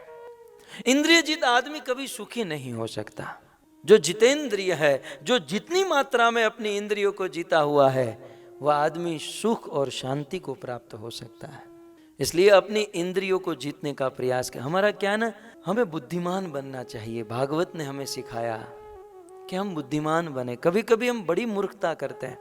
इंद्रिय जीत आदमी कभी सुखी नहीं हो सकता। जो जितेंद्रिय है, जो जितनी मात्रा में अपनी इंद्रियों को जीता हुआ है, वह आदमी सुख और शांति को प्राप्त हो सकता है। इसलिए अपनी इंद्रियों को जीतने का प्रयास करें। हमारा क्या ना, हमें बुद्धिमान बनना चाहिए। भागवत ने हमें सिखाया कि हम बुद्धिमान बने। कभी कभी हम बड़ी मूर्खता करते हैं।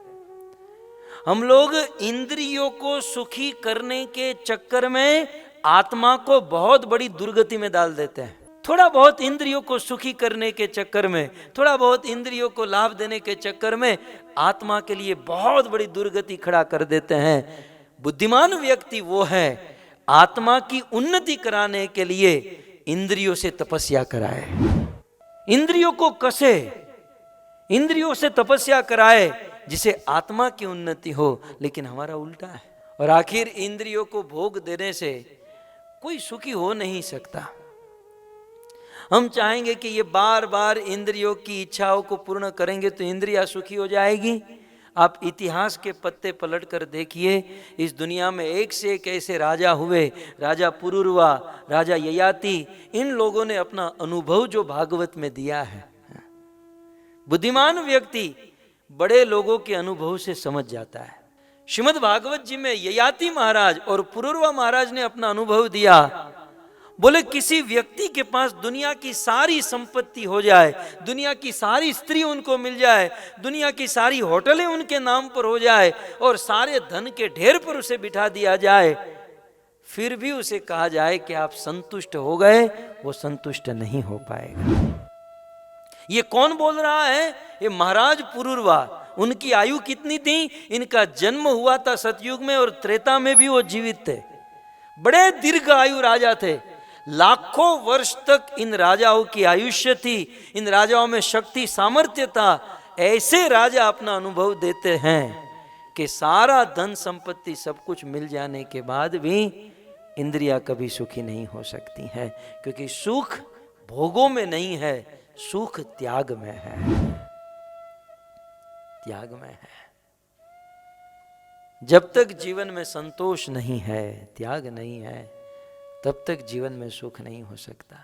हम लोग इंद्रियों को सुखी करने के चक्कर में आत्मा को बहुत बड़ी दुर्गति में डाल देते हैं। थोड़ा बहुत इंद्रियों को सुखी करने के चक्कर में, थोड़ा बहुत इंद्रियों को लाभ देने के चक्कर में आत्मा के लिए बहुत बड़ी दुर्गति खड़ा कर देते हैं। बुद्धिमान व्यक्ति वो है, आत्मा की उन्नति कराने के लिए इंद्रियों से तपस्या कराए, इंद्रियों को कसे, इंद्रियों से तपस्या कराए जिसे आत्मा की उन्नति हो। लेकिन हमारा उल्टा है। और आखिर इंद्रियों को भोग देने से कोई सुखी हो नहीं सकता। हम चाहेंगे कि ये बार बार इंद्रियों की इच्छाओं को पूर्ण करेंगे तो इंद्रियां सुखी हो जाएगी। आप इतिहास के पत्ते पलट कर देखिए, इस दुनिया में एक से एक ऐसे राजा हुए, राजा पुरुरवा, राजा ययाति, इन लोगों ने अपना अनुभव जो भागवत में दिया है, बुद्धिमान व्यक्ति बड़े लोगों के अनुभव से समझ जाता है। श्रीमद् भागवत जी में ययाति महाराज और पुरुरवा महाराज ने अपना अनुभव दिया। बोले किसी व्यक्ति के पास दुनिया की सारी संपत्ति हो जाए, दुनिया की सारी स्त्री उनको मिल जाए, दुनिया की सारी होटलें उनके नाम पर हो जाए और सारे धन के ढेर पर उसे बिठा दिया जाए, फिर भी उसे कहा जाए कि आप संतुष्ट हो गए, वो संतुष्ट नहीं हो पाएगा। ये कौन बोल रहा है? ये महाराज पुरुरवा। उनकी आयु कितनी थी? इनका जन्म हुआ था सतयुग में और त्रेता में भी वो जीवित थे। बड़े दीर्घ आयु राजा थे। लाखों वर्ष तक इन राजाओं की आयुष्य थी, इन राजाओं में शक्ति सामर्थ्य था। ऐसे राजा अपना अनुभव देते हैं कि सारा धन संपत्ति सब कुछ मिल जाने के बाद भी इंद्रियां कभी सुखी नहीं हो सकती हैं, क्योंकि सुख भोगों में नहीं है, सुख त्याग में है, त्याग में है। जब तक जीवन में संतोष नहीं है, त्याग नहीं है, तब तक जीवन में सुख नहीं हो सकता।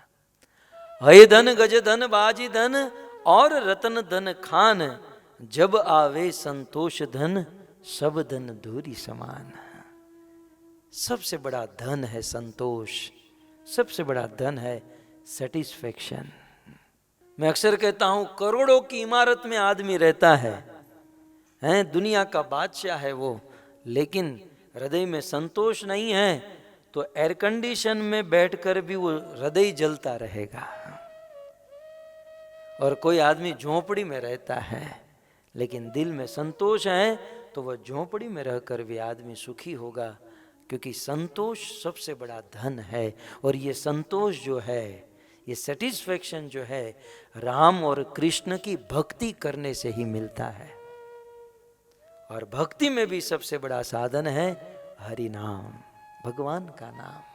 हय धन गज धन बाजी धन और रतन धन खान, जब आवे संतोष धन सब धन धूरी समान। सबसे बड़ा धन है संतोष, सबसे बड़ा धन है सेटिस्फेक्शन। मैं अक्सर कहता हूं, करोड़ों की इमारत में आदमी रहता है, दुनिया का बादशाह है वो, लेकिन हृदय में संतोष नहीं है तो एयर कंडीशन में बैठकर भी वो हृदय जलता रहेगा। और कोई आदमी झोंपड़ी में रहता है लेकिन दिल में संतोष है तो वह झोंपड़ी में रहकर भी आदमी सुखी होगा, क्योंकि संतोष सबसे बड़ा धन है। और ये संतोष जो है, ये सेटिस्फेक्शन जो है, राम और कृष्ण की भक्ति करने से ही मिलता है। और भक्ति में भी सबसे बड़ा साधन है हरि नाम, भगवान का नाम।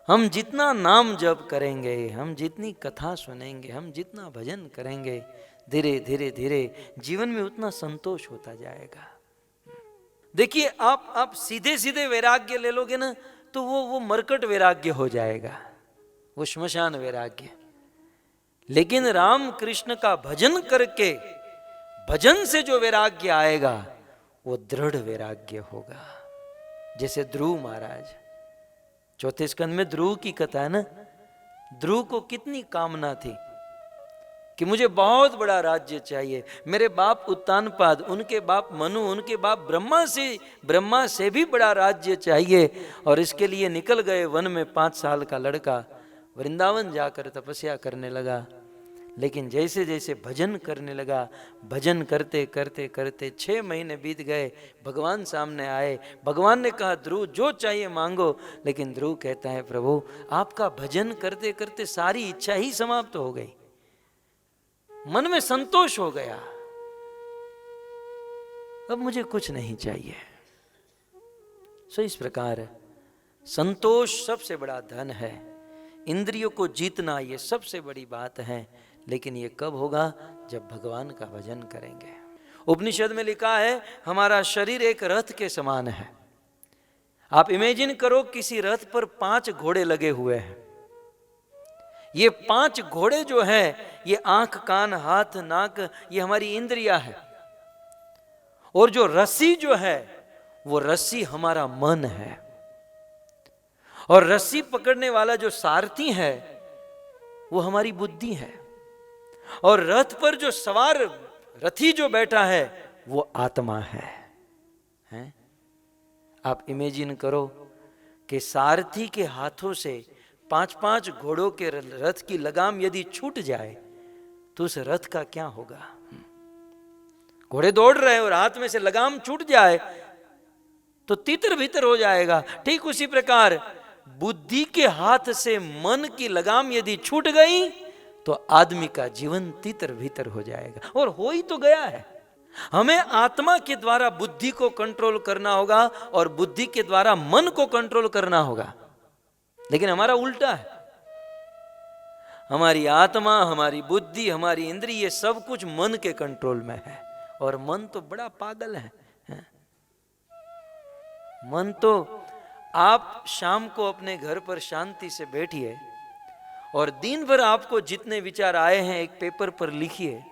हम जितना नाम जप करेंगे, हम जितनी कथा सुनेंगे, हम जितना भजन करेंगे, धीरे धीरे धीरे जीवन में उतना संतोष होता जाएगा। देखिए, आप सीधे सीधे वैराग्य ले लोगे ना तो वो मरकट वैराग्य हो जाएगा, वो श्मशान वैराग्य। लेकिन राम कृष्ण का भजन करके, भजन से जो वैराग्य आएगा वो दृढ़ वैराग्य होगा। जैसे ध्रुव महाराज, चौथे स्कंद में ध्रुव की कथा है ना। ध्रुव को कितनी कामना थी कि मुझे बहुत बड़ा राज्य चाहिए, मेरे बाप उत्तानपाद, उनके बाप मनु, उनके बाप ब्रह्मा से भी बड़ा राज्य चाहिए। और इसके लिए निकल गए वन में। 5 साल का लड़का वृंदावन जाकर तपस्या करने लगा। लेकिन जैसे जैसे भजन करने लगा, भजन करते करते करते 6 महीने बीत गए। भगवान सामने आए, भगवान ने कहा ध्रुव जो चाहिए मांगो। लेकिन ध्रुव कहता है प्रभु आपका भजन करते करते सारी इच्छा ही समाप्त हो गई, मन में संतोष हो गया, अब मुझे कुछ नहीं चाहिए। सो इस प्रकार संतोष सबसे बड़ा धन है। इंद्रियों को जीतना ये सबसे बड़ी बात है। लेकिन ये कब होगा? जब भगवान का भजन करेंगे। उपनिषद में लिखा है हमारा शरीर एक रथ के समान है। आप इमेजिन करो किसी रथ पर 5 घोड़े लगे हुए हैं। ये 5 घोड़े जो है ये आंख, कान, हाथ, नाक, ये हमारी इंद्रियां है। और जो रस्सी जो है वो रस्सी हमारा मन है। और रस्सी पकड़ने वाला जो सारथी है वो हमारी बुद्धि है। और रथ पर जो सवार रथी जो बैठा है वो आत्मा है, हैं? आप इमेजिन करो कि सारथी के हाथों से 5-5 घोड़ों के रथ की लगाम यदि छूट जाए तो उस रथ का क्या होगा? घोड़े दौड़ रहे हैं और हाथ में से लगाम छूट जाए तो तीतर भीतर हो जाएगा। ठीक उसी प्रकार बुद्धि के हाथ से मन की लगाम यदि छूट गई तो आदमी का जीवन तितर भीतर हो जाएगा, और हो ही तो गया है। हमें आत्मा के द्वारा बुद्धि को कंट्रोल करना होगा और बुद्धि के द्वारा मन को कंट्रोल करना होगा, लेकिन हमारा उल्टा है। हमारी आत्मा, हमारी बुद्धि, हमारी इंद्रिय, ये सब कुछ मन के कंट्रोल में है, और मन तो बड़ा पागल है। मन तो, आप शाम को अपने घर पर शांति से बैठिए और दिन भर आपको जितने विचार आए हैं एक पेपर पर लिखिए,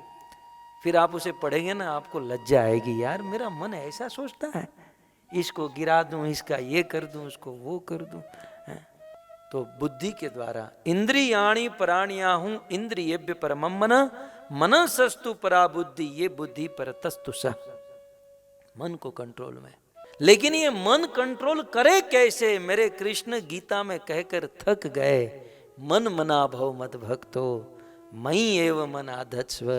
फिर आप उसे पढ़ेंगे ना, आपको लज्जा आएगी, यार मेरा मन ऐसा सोचता है, इसको गिरा दूं, इसका ये कर दूं, उसको वो कर दूं। तो बुद्धि के द्वारा इंद्रियाणि पराण्याहुं इंद्रियेभ्य परमं मनः मनसस्तु परा बुद्धि, ये बुद्धि परतस्तु सः, मन को कंट्रोल में। लेकिन ये मन कंट्रोल करे कैसे? मेरे कृष्ण गीता में कहकर थक गए, मन मना भव मद भक्तो मयि एव मन आधत्स्व।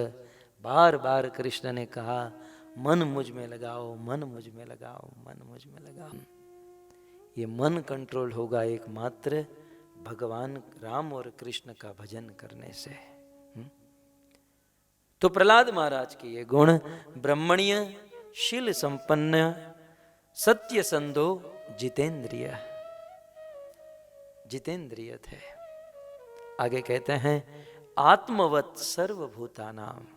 बार बार कृष्ण ने कहा, मन मुझ में लगाओ, मन मुझ में लगाओ, मन मुझ में लगाओ। ये मन कंट्रोल होगा एकमात्र भगवान राम और कृष्ण का भजन करने से। तो प्रहलाद महाराज के ये गुण, ब्रह्मण्य, शील संपन्न, सत्य संधो, जितेंद्रिय, जितेंद्रिय थे। आगे कहते हैं आत्मवत सर्वभूतानाम।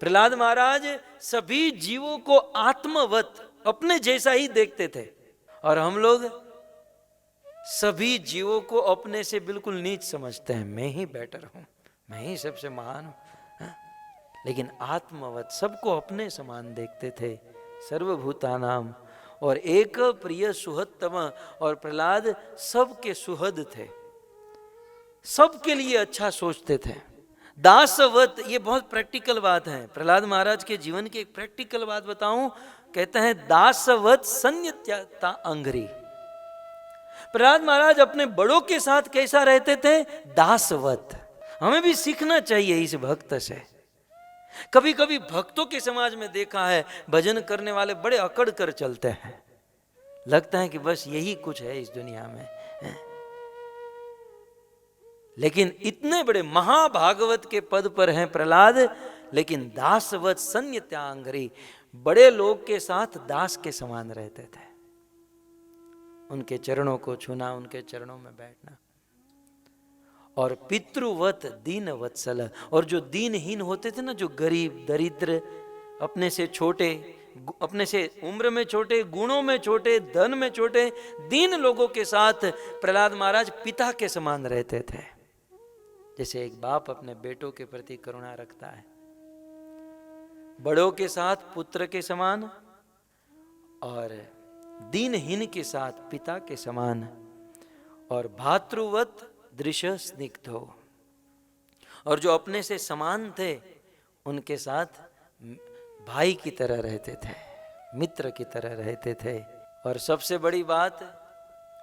प्रहलाद महाराज सभी जीवों को आत्मवत, अपने जैसा ही देखते थे, और हम लोग सभी जीवों को अपने से बिल्कुल नीच समझते हैं, मैं ही बेटर हूं, मैं ही सबसे महान हूं। लेकिन आत्मवत, सबको अपने समान देखते थे, सर्वभूतानाम, और एक प्रिय सुहदतम, और प्रहलाद सबके सुहद थे, सबके लिए अच्छा सोचते थे। दासवत, ये बहुत प्रैक्टिकल बात है, प्रहलाद महाराज के जीवन की एक प्रैक्टिकल बात बताऊं। कहते हैं दासवत संयत्ता अंघ्रि। प्रहलाद महाराज अपने बड़ों के साथ कैसा रहते थे? दासवत। हमें भी सीखना चाहिए इस भक्त से। कभी कभी भक्तों के समाज में देखा है, भजन करने वाले बड़े अकड़ कर चलते हैं, लगता है कि बस यही कुछ है इस दुनिया में। लेकिन इतने बड़े महाभागवत के पद पर हैं प्रहलाद, लेकिन दासवत संयत्यांघ्रि, बड़े लोग के साथ दास के समान रहते थे। उनके चरणों को छूना, उनके चरणों में बैठना। और पितृवत दीन वत्सल, और जो दीनहीन होते थे ना, जो गरीब दरिद्र, अपने से छोटे, अपने से उम्र में छोटे, गुणों में छोटे, धन में छोटे, दीन लोगों के साथ प्रहलाद महाराज पिता के समान रहते थे। जैसे एक बाप अपने बेटों के प्रति करुणा रखता है, बड़ों के साथ पुत्र के समान, और दीनहीन के साथ पिता के समान। और भातृवत दृश्य स्निग्धो, और जो अपने से समान थे उनके साथ भाई की तरह रहते थे, मित्र की तरह रहते थे। और सबसे बड़ी बात,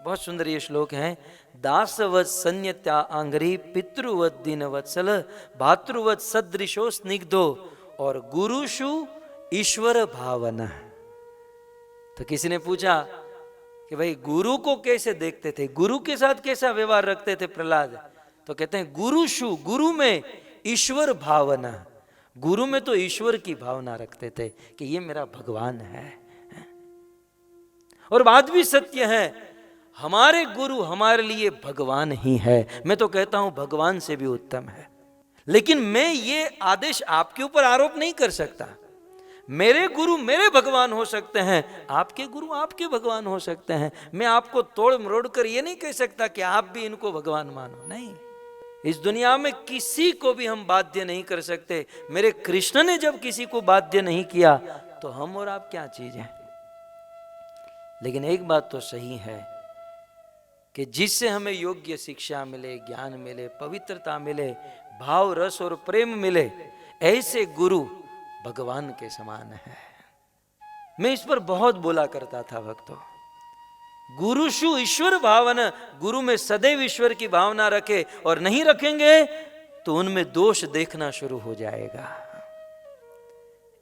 बहुत सुंदर ये श्लोक है, दासवत संयत्या आंघ्रि पितृवत दीन वत्सल भातृवत सदृशो स्निग्धो और गुरुषु ईश्वर भावना। तो किसी ने पूछा कि भाई गुरु को कैसे देखते थे, गुरु के साथ कैसा व्यवहार रखते थे प्रहलाद? तो कहते हैं गुरुषु, गुरु में ईश्वर भावना, गुरु में तो ईश्वर की भावना रखते थे कि ये मेरा भगवान है। और बात भी सत्य है, हमारे गुरु हमारे लिए भगवान ही है। मैं तो कहता हूं भगवान से भी उत्तम है। लेकिन मैं ये आदेश आपके ऊपर आरोप नहीं कर सकता। मेरे गुरु मेरे भगवान हो सकते हैं, आपके गुरु आपके भगवान हो सकते हैं। मैं आपको तोड़ मरोड़ कर ये नहीं कह सकता कि आप भी इनको भगवान मानो, नहीं। इस दुनिया में किसी को भी हम बाध्य नहीं कर सकते। मेरे कृष्ण ने जब किसी को बाध्य नहीं किया तो हम और आप क्या चीज हैं। लेकिन एक बात तो सही है कि जिससे हमें योग्य शिक्षा मिले, ज्ञान मिले, पवित्रता मिले, भाव रस और प्रेम मिले, ऐसे गुरु भगवान के समान है। मैं इस पर बहुत बोला करता था भक्तों। गुरुषु ईश्वर भावना, गुरु में सदैव ईश्वर की भावना रखे, और नहीं रखेंगे तो उनमें दोष देखना शुरू हो जाएगा।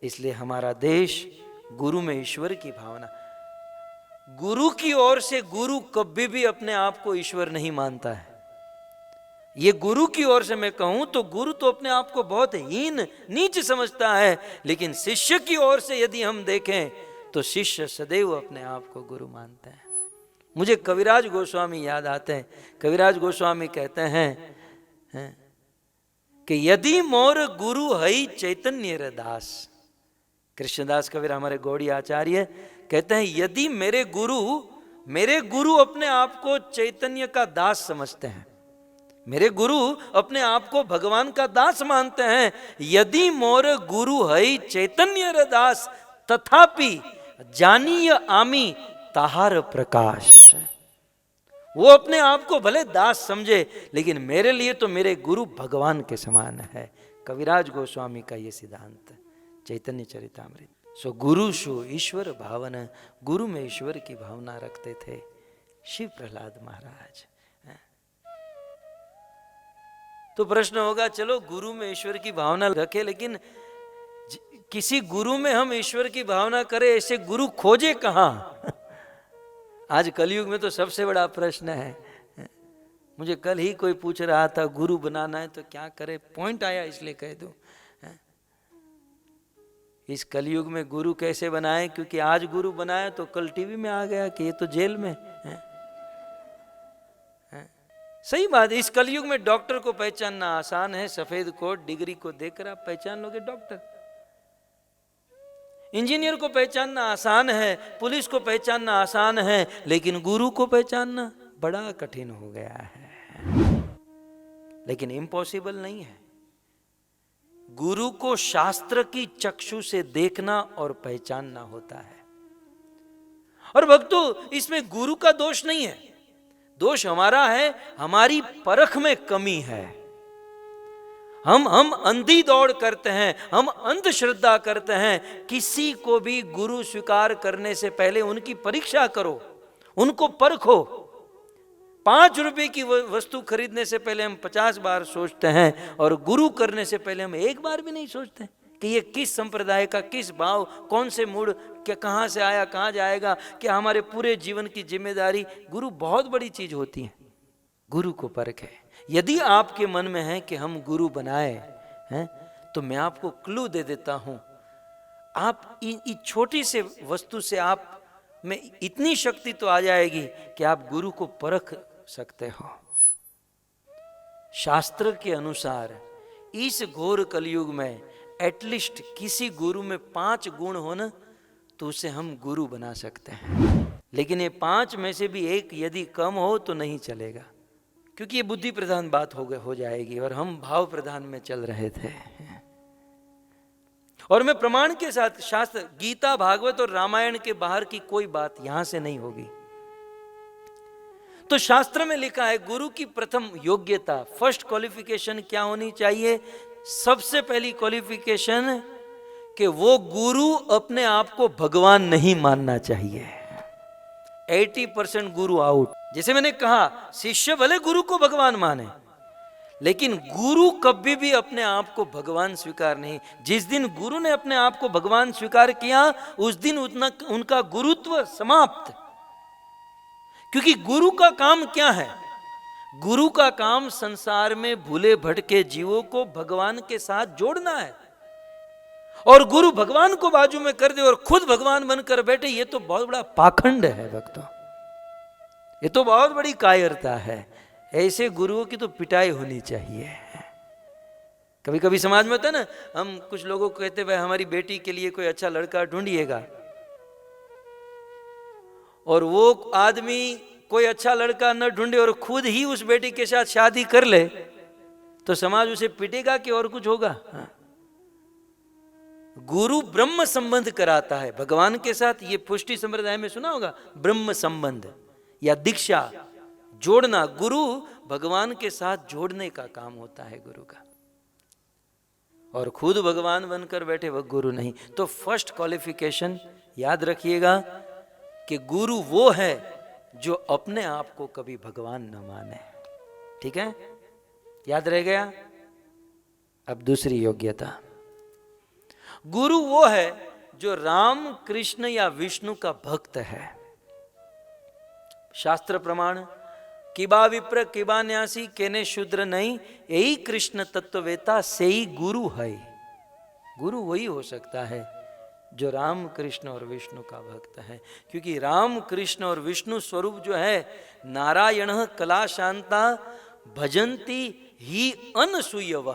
इसलिए हमारा देश गुरु में ईश्वर की भावना। गुरु की ओर से गुरु कभी भी अपने आप को ईश्वर नहीं मानता है। ये गुरु की ओर से मैं कहूं तो गुरु तो अपने आप को बहुत हीन नीच समझता है, लेकिन शिष्य की ओर से यदि हम देखें तो शिष्य सदैव अपने आप को गुरु मानते हैं। मुझे कविराज गोस्वामी याद आते हैं। कविराज गोस्वामी कहते हैं कि यदि मोर गुरु हई चैतन्य रे दास, कृष्णदास कबीर हमारे गौड़ी आचार्य कहते हैं यदि मेरे गुरु अपने आप को चैतन्य का दास समझते हैं, मेरे गुरु अपने आप को भगवान का दास मानते हैं, यदि मोर गुरु हई चैतन्य रे दास तथापि जानीय आमी ताहार प्रकाश। वो अपने आप को भले दास समझे, लेकिन मेरे लिए तो मेरे गुरु भगवान के समान है। कविराज गोस्वामी का ये सिद्धांत चैतन्य चरितामृत। सो गुरु शो ईश्वर भावना, गुरु में ईश्वर की भावना रखते थे शिव प्रहलाद महाराज। तो प्रश्न होगा चलो गुरु में ईश्वर की भावना रखे, लेकिन किसी गुरु में हम ईश्वर की भावना करें, ऐसे गुरु खोजे कहां? आज कलयुग में तो सबसे बड़ा प्रश्न है। मुझे कल ही कोई पूछ रहा था गुरु बनाना है तो क्या करे, पॉइंट आया इसलिए कह दूं। इस कलयुग में गुरु कैसे बनाए, क्योंकि आज गुरु बनाया तो कल टीवी में आ गया कि ये तो जेल में है। सही बात है। इस कलयुग में डॉक्टर को पहचानना आसान है, सफेद कोट डिग्री को देखकर आप पहचान लोगे डॉक्टर। इंजीनियर को पहचानना आसान है, पुलिस को पहचानना आसान है, लेकिन गुरु को पहचानना बड़ा कठिन हो गया है। लेकिन इम्पॉसिबल नहीं है। गुरु को शास्त्र की चक्षु से देखना और पहचानना होता है। और भक्तों, इसमें गुरु का दोष नहीं है, दोष हमारा है, हमारी परख में कमी है। हम अंधी दौड़ करते हैं, हम अंधश्रद्धा करते हैं। किसी को भी गुरु स्वीकार करने से पहले उनकी परीक्षा करो, उनको परखो। 5 रुपए की वस्तु खरीदने से पहले हम 50 बार सोचते हैं, और गुरु करने से पहले हम एक बार भी नहीं सोचते कि ये किस संप्रदाय का, किस भाव, कौन से मूड, क्या कहाँ से आया, कहाँ जाएगा, क्या हमारे पूरे जीवन की जिम्मेदारी। गुरु बहुत बड़ी चीज होती है। गुरु को परखे। यदि आपके मन में है कि हम गुरु बनाए हैं, तो मैं आपको क्लू दे देता हूं। आप इस छोटी से वस्तु से आप में इतनी शक्ति तो आ जाएगी कि आप गुरु को परख सकते हो। शास्त्र के अनुसार इस घोर कलयुग में एटलीस्ट किसी गुरु में 5 गुण हो ना, तो उसे हम गुरु बना सकते हैं। लेकिन ये 5 में से भी एक यदि कम हो तो नहीं चलेगा, क्योंकि ये बुद्धि प्रधान बात हो जाएगी, और हम भाव प्रधान में चल रहे थे। और मैं प्रमाण के साथ, शास्त्र गीता, भागवत और रामायण के बाहर की कोई बात यहां से नहीं होगी। तो शास्त्र में लिखा है गुरु की प्रथम योग्यता, फर्स्ट क्वालिफिकेशन क्या होनी चाहिए? सबसे पहली क्वालिफिकेशन कि वो गुरु अपने आप को भगवान नहीं मानना चाहिए। 80% गुरु आउट। जैसे मैंने कहा, शिष्य भले गुरु को भगवान माने, लेकिन गुरु कभी भी अपने आप को भगवान स्वीकार नहीं। जिस दिन गुरु ने अपने आप को भगवान स्वीकार किया, उस दिन उनका गुरुत्व समाप्त। क्योंकि गुरु का काम क्या है? गुरु का काम संसार में भूले भटके जीवों को भगवान के साथ जोड़ना है। और गुरु भगवान को बाजू में कर दे और खुद भगवान बनकर बैठे, ये तो बहुत बड़ा पाखंड है भक्तों, ये तो बहुत बड़ी कायरता है। ऐसे गुरुओं की तो पिटाई होनी चाहिए। कभी कभी समाज में होता है ना, हम कुछ लोगों को कहते भाई हमारी बेटी के लिए कोई अच्छा लड़का ढूंढिएगा, और वो आदमी कोई अच्छा लड़का न ढूंढे और खुद ही उस बेटी के साथ शादी कर ले, तो समाज उसे पिटेगा कि और कुछ होगा? गुरु ब्रह्म संबंध कराता है भगवान के साथ। ये पुष्टि संप्रदाय में सुना होगा, ब्रह्म संबंध या दीक्षा जोड़ना। गुरु भगवान के साथ जोड़ने का काम होता है गुरु का, और खुद भगवान बनकर बैठे वह गुरु नहीं। तो फर्स्ट क्वालिफिकेशन याद रखिएगा कि गुरु वो है जो अपने आप को कभी भगवान न माने। ठीक है, याद रह गया? अब दूसरी योग्यता, गुरु वो है जो राम, कृष्ण या विष्णु का भक्त है। शास्त्र प्रमाण किबा विप्र किबा न्यासी केने शूद्र नहीं, यही कृष्ण तत्ववेता से ही गुरु है। गुरु वही हो सकता है जो राम कृष्ण और विष्णु का भक्त है, क्योंकि राम कृष्ण और विष्णु स्वरूप जो है नारायण कला शांता भजंती ही अनसूयव।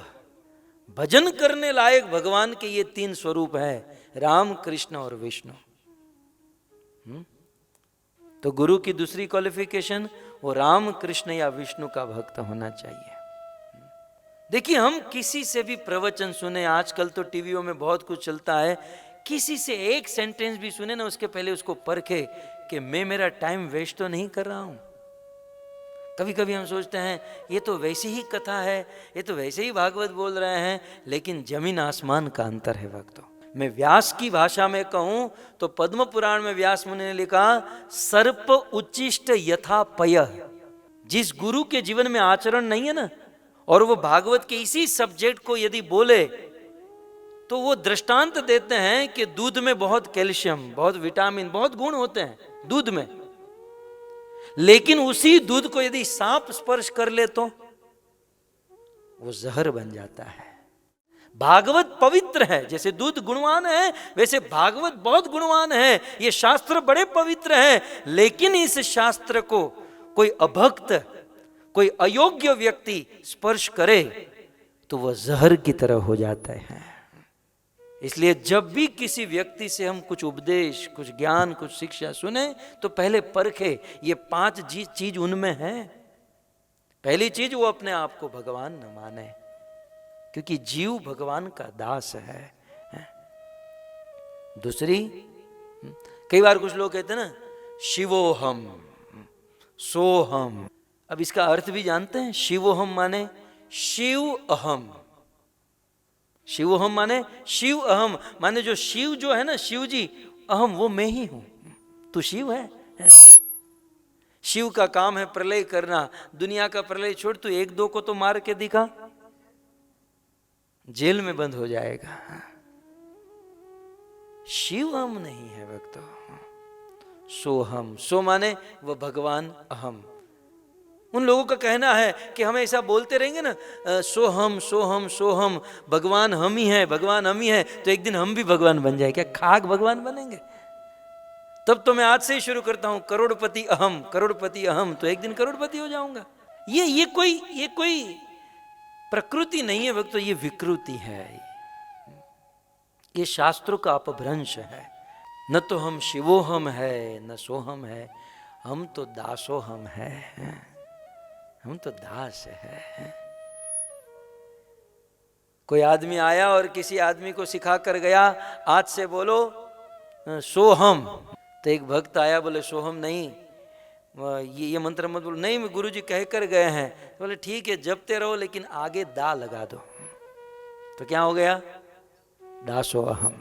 भजन करने लायक भगवान के ये तीन स्वरूप है, राम कृष्ण और विष्णु। तो गुरु की दूसरी क्वालिफिकेशन वो राम कृष्ण या विष्णु का भक्त होना चाहिए। देखिए, हम किसी से भी प्रवचन सुने, आजकल तो टीवियों में बहुत कुछ चलता है, किसी से एक सेंटेंस भी सुने ना, उसके पहले उसको परखे कि मैं मेरा टाइम वेस्ट तो नहीं कर रहा हूं। कभी कभी हम सोचते हैं ये तो वैसी ही कथा है, ये तो वैसे ही भागवत बोल रहे हैं, लेकिन जमीन आसमान का अंतर है भक्तों। मैं व्यास की भाषा में कहूं तो पद्म पुराण में व्यास मुनि ने लिखा, सर्प उच्चिष्ट यथा पय। जिस गुरु के जीवन में आचरण नहीं है ना, और वो भागवत के इसी सब्जेक्ट को यदि बोले, तो वो दृष्टांत देते हैं कि दूध में बहुत कैल्शियम, बहुत विटामिन, बहुत गुण होते हैं दूध में, लेकिन उसी दूध को यदि सांप स्पर्श कर ले तो वो जहर बन जाता है। भागवत पवित्र है, जैसे दूध गुणवान है वैसे भागवत बहुत गुणवान है। ये शास्त्र बड़े पवित्र है, लेकिन इस शास्त्र को कोई अभक्त, कोई अयोग्य व्यक्ति स्पर्श करे तो वह जहर की तरह हो जाता है। इसलिए जब भी किसी व्यक्ति से हम कुछ उपदेश, कुछ ज्ञान, कुछ शिक्षा सुने तो पहले परखे ये 5 चीज उनमें है। पहली चीज, वो अपने आप को भगवान न माने, क्योंकि जीव भगवान का दास है। दूसरी, कई बार कुछ लोग कहते हैं ना, शिवोहम सोहम। अब इसका अर्थ भी जानते हैं? शिवोहम माने शिव अहम। शिवोहम माने शिव अहम, माने जो शिव जो है ना, शिव जी, अहम वो मैं ही हूं, तू शिव है। शिव का काम है प्रलय करना। दुनिया का प्रलय छोड़, तू 1-2 को तो मार के दिखा, जेल में बंद हो जाएगा। शिव हम नहीं है भक्तों, सोहम। सो माने वह भगवान अहम। उन लोगों का कहना है कि हम ऐसा बोलते रहेंगे ना, सोहम सोहम सोहम, भगवान हम ही है, भगवान हम ही है, तो एक दिन हम भी भगवान बन जाए। क्या खाक भगवान बनेंगे? तब तो मैं आज से ही शुरू करता हूं, करोड़पति अहम, करोड़पति अहम, तो एक दिन करोड़पति हो जाऊंगा। ये कोई प्रकृति नहीं है भक्तों, ये विकृति है। ये शास्त्रों का अपभ्रंश है। न तो हम शिवोहम है, न सोहम है, हम तो दासोहम है, हम तो दास है। कोई आदमी आया और किसी आदमी को सिखा कर गया, आज से बोलो सोहम। तो एक भक्त आया, बोले सोहम नहीं, ये मंत्र मत बोलो। नहीं, गुरुजी कह कर गए हैं। तो बोले ठीक है, जपते रहो, लेकिन आगे दा लगा दो। तो क्या हो गया? दासो अहम।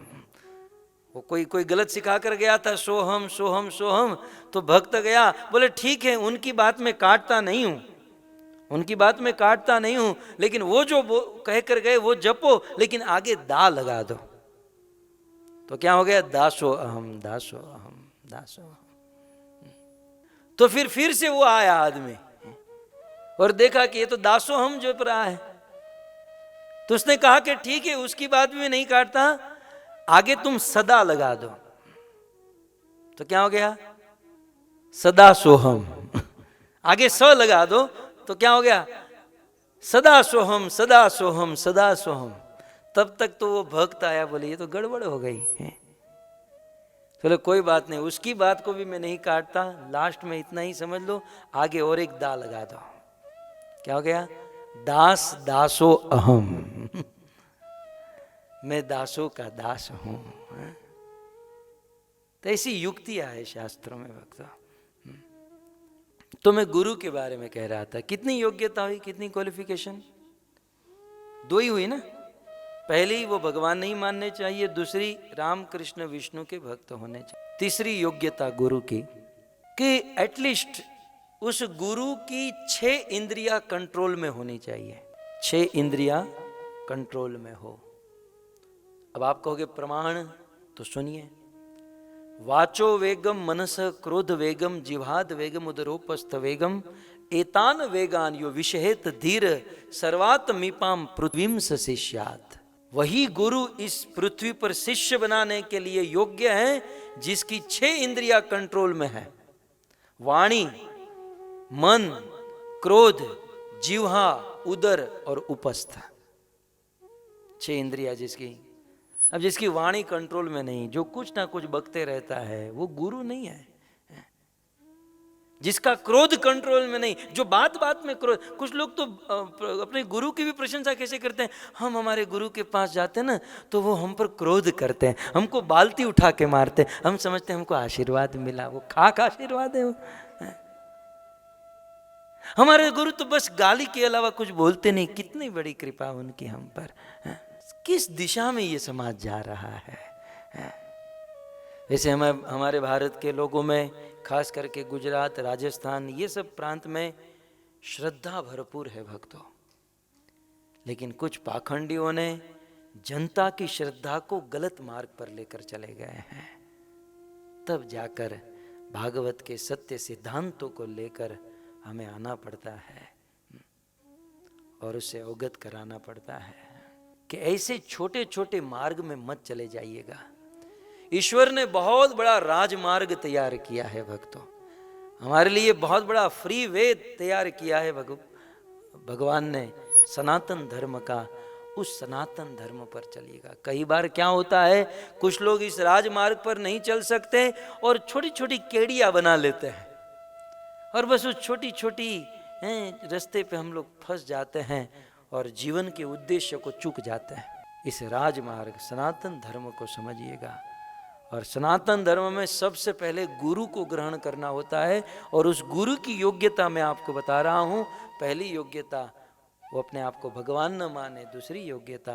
वो कोई गलत सिखा कर गया था, सोहम सोहम सोहम, तो भक्त गया, बोले ठीक है, उनकी बात में काटता नहीं हूं, उनकी बात में काटता नहीं हूं, लेकिन वो जो कह कर गए वो जपो, लेकिन आगे दा लगा दो। तो क्या हो गया? दासो अहम, दासो अहम, दासो अहम। तो फिर से वो आया आदमी और देखा कि ये तो दासो हम जप रहा है। तो उसने कहा कि ठीक है, उसकी बात भी नहीं काटता, आगे तुम सदा लगा दो। तो क्या हो गया? सदा सोहम। आगे स लगा दो तो क्या हो गया? सदा सोहम, सदा सोहम, सदा सोहम। तब तक तो वो भक्त आया, बोले ये तो गड़बड़ हो गई है। चलो कोई बात नहीं, उसकी बात को भी मैं नहीं काटता, लास्ट में इतना ही समझ लो, आगे और एक दा लगा दो। क्या हो गया? दास दासो अहम, मैं दासों का दास हूं। तो ऐसी युक्तियां है शास्त्रों में भक्तों। तो मैं गुरु के बारे में कह रहा था, कितनी योग्यता हुई, कितनी क्वालिफिकेशन? 2 ही हुई ना। पहली, वो भगवान नहीं मानने चाहिए। दूसरी, राम कृष्ण विष्णु के भक्त होने चाहिए। तीसरी योग्यता गुरु की कि एटलीस्ट उस गुरु की 6 इंद्रियां कंट्रोल में होनी चाहिए। 6 इंद्रियां कंट्रोल में हो। अब आप कहोगे प्रमाण, तो सुनिए। वाचो वेगम मनस क्रोध वेगम जिह्वाद वेगम उदरोपस्थ वेगम एतान वेगान यो विषहेत धीर सर्वात्मीपाम पृथ्वीम सशिष्यात्। वही गुरु इस पृथ्वी पर शिष्य बनाने के लिए योग्य है जिसकी 6 इंद्रियां कंट्रोल में है। वाणी, मन, क्रोध, जिह्वा, उदर और उपस्थ। 6 इंद्रियां जिसकी। अब जिसकी वाणी कंट्रोल में नहीं, जो कुछ ना कुछ बकते रहता है, वो गुरु नहीं है। जिसका क्रोध कंट्रोल में नहीं, जो बात बात में क्रोध। कुछ लोग तो अपने गुरु की भी प्रशंसा कैसे करते हैं, हम हमारे गुरु के पास जाते हैं ना तो वो हम पर क्रोध करते हैं, हमको बाल्टी उठा के मारते हैं, हम समझते हैं हमको आशीर्वाद मिला। वो खाक आशीर्वाद है वो। हमारे गुरु तो बस गाली के अलावा कुछ बोलते नहीं। कितनी बड़ी कृपा उनकी हम पर। किस दिशा में ये समाज जा रहा है। वैसे हमारे भारत के लोगों में, खास करके गुजरात, राजस्थान, ये सब प्रांत में श्रद्धा भरपूर है भक्तों। लेकिन कुछ पाखंडियों ने जनता की श्रद्धा को गलत मार्ग पर लेकर चले गए हैं। तब जाकर भागवत के सत्य सिद्धांतों को लेकर हमें आना पड़ता है और उससे अवगत कराना पड़ता है कि ऐसे छोटे छोटे मार्ग में मत चले जाइएगा। ईश्वर ने बहुत बड़ा राजमार्ग तैयार किया है भक्तों, हमारे लिए बहुत बड़ा फ्री वे तैयार किया है भगवान ने सनातन धर्म का। उस सनातन धर्म पर चलिएगा। कई बार क्या होता है, कुछ लोग इस राजमार्ग पर नहीं चल सकते और छोटी छोटी केड़ियां बना लेते हैं और बस उस छोटी छोटी रास्ते पे हम लोग फंस जाते हैं और जीवन के उद्देश्य को चूक जाते हैं। इस राजमार्ग सनातन धर्म को समझिएगा। और सनातन धर्म में सबसे पहले गुरु को ग्रहण करना होता है और उस गुरु की योग्यता मैं आपको बता रहा हूं। पहली योग्यता वो अपने आप को भगवान न माने, दूसरी योग्यता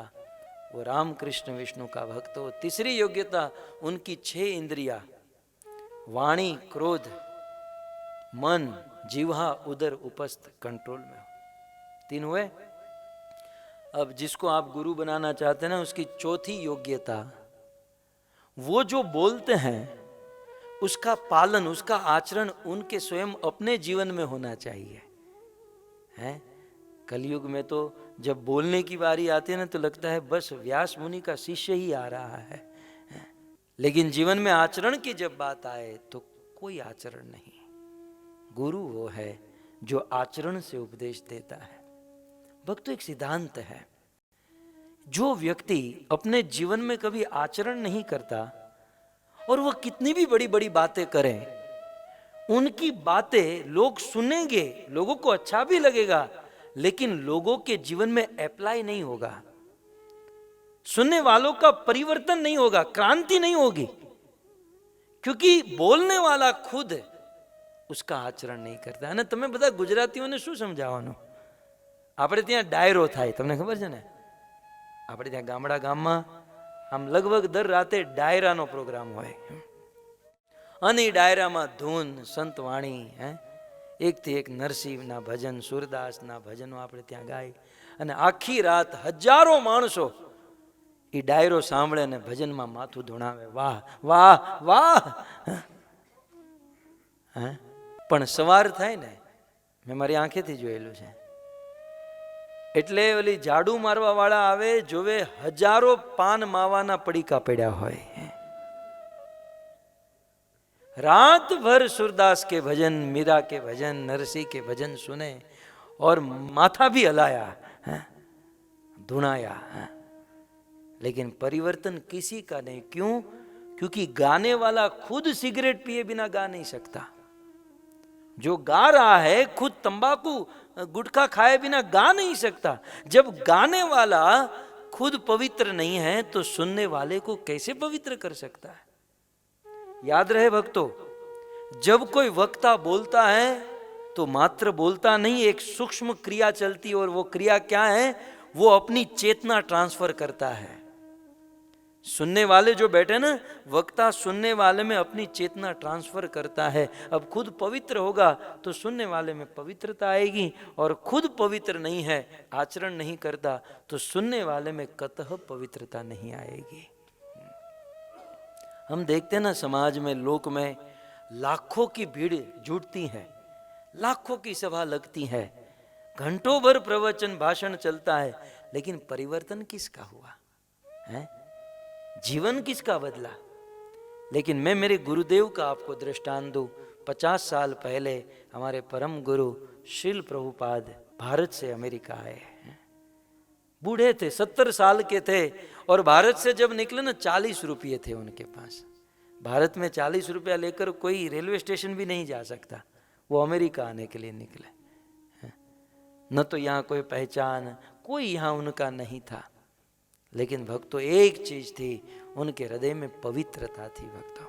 वो राम कृष्ण विष्णु का भक्त हो, तीसरी योग्यता उनकी 6 इंद्रियां वाणी, क्रोध, मन, जिह्वा, उदर, उपस्थ कंट्रोल में हो। 3 हुए। अब जिसको आप गुरु बनाना चाहते हैं ना, उसकी चौथी योग्यता वो जो बोलते हैं उसका पालन, उसका आचरण उनके स्वयं अपने जीवन में होना चाहिए। हैं? कलयुग में तो जब बोलने की बारी आती है ना तो लगता है बस व्यास मुनि का शिष्य ही आ रहा है। लेकिन जीवन में आचरण की जब बात आए तो कोई आचरण नहीं। गुरु वो है जो आचरण से उपदेश देता है। भक्तों, एक सिद्धांत है, जो व्यक्ति अपने जीवन में कभी आचरण नहीं करता और वह कितनी भी बड़ी बड़ी बातें करें, उनकी बातें लोग सुनेंगे, लोगों को अच्छा भी लगेगा, लेकिन लोगों के जीवन में अप्लाई नहीं होगा। सुनने वालों का परिवर्तन नहीं होगा, क्रांति नहीं होगी, क्योंकि बोलने वाला खुद उसका आचरण नहीं करता है ना। तुम्हें पता गुजरातीઓને શું સમજાવવાનું? આપણે ત્યાં ડાયરો થાય, તમને ખબર છે ને? આપણે ત્યાં ગામડા ગામમાં આમ લગભગ દર રાતે ડાયરાનો પ્રોગ્રામ હોય અને એ ડાયરામાં ધૂન, સંતવાણી, એકથી એક નરસિંહના ભજન, સુરદાસના ભજનો આપણે ત્યાં ગાય અને આખી રાત હજારો માણસો એ ડાયરો સાંભળે અને ભજનમાં માથું ધૂણાવે, વાહ વાહ વાહ। પણ સવાર થાય ને, મેં મારી આંખેથી જોયેલું છે, એટલે ઓલી ઝાડુ મારવા વાળા આવે, જોવે હજારો પાન માવાના પડીકા પડ્યા હોય। रात भर सूरदास के भजन, मीरा के भजन, नरसिंह के भजन सुने और माथा भी हलाया, धुनाया, लेकिन परिवर्तन किसी का नहीं। क्यों? क्योंकि गाने वाला खुद सिगरेट पिए बिना गा नहीं सकता। जो गा रहा है खुद तंबाकू गुटखा खाए बिना गा नहीं सकता। जब गाने वाला खुद पवित्र नहीं है तो सुनने वाले को कैसे पवित्र कर सकता है? याद रहे भक्तों, जब कोई वक्ता बोलता है तो मात्र बोलता नहीं, एक सूक्ष्म क्रिया चलती, और वो क्रिया क्या है? वो अपनी चेतना ट्रांसफर करता है। सुनने वाले जो बैठे ना, वक्ता सुनने वाले में अपनी चेतना ट्रांसफर करता है। अब खुद पवित्र होगा तो सुनने वाले में पवित्रता आएगी, और खुद पवित्र नहीं है, आचरण नहीं करता, तो सुनने वाले में कतः पवित्रता नहीं आएगी। हम देखते हैं ना समाज में, लोक में लाखों की भीड़ जुटती है, लाखों की सभा लगती है, घंटों भर प्रवचन भाषण चलता है, लेकिन परिवर्तन किसका हुआ है? जीवन किसका बदला? लेकिन मैं मेरे गुरुदेव का आपको दृष्टांत दूं। 50 साल पहले हमारे परम गुरु श्रील प्रभुपाद भारत से अमेरिका आए हैं। बूढ़े थे, 70 साल के थे, और भारत से जब निकले ना 40 रुपये थे उनके पास। भारत में 40 रुपया लेकर कोई रेलवे स्टेशन भी नहीं जा सकता। वो अमेरिका आने के लिए निकले। न तो यहाँ कोई पहचान, कोई यहाँ उनका नहीं था, लेकिन भक्तों एक चीज थी, उनके हृदय में पवित्रता थी भक्तों।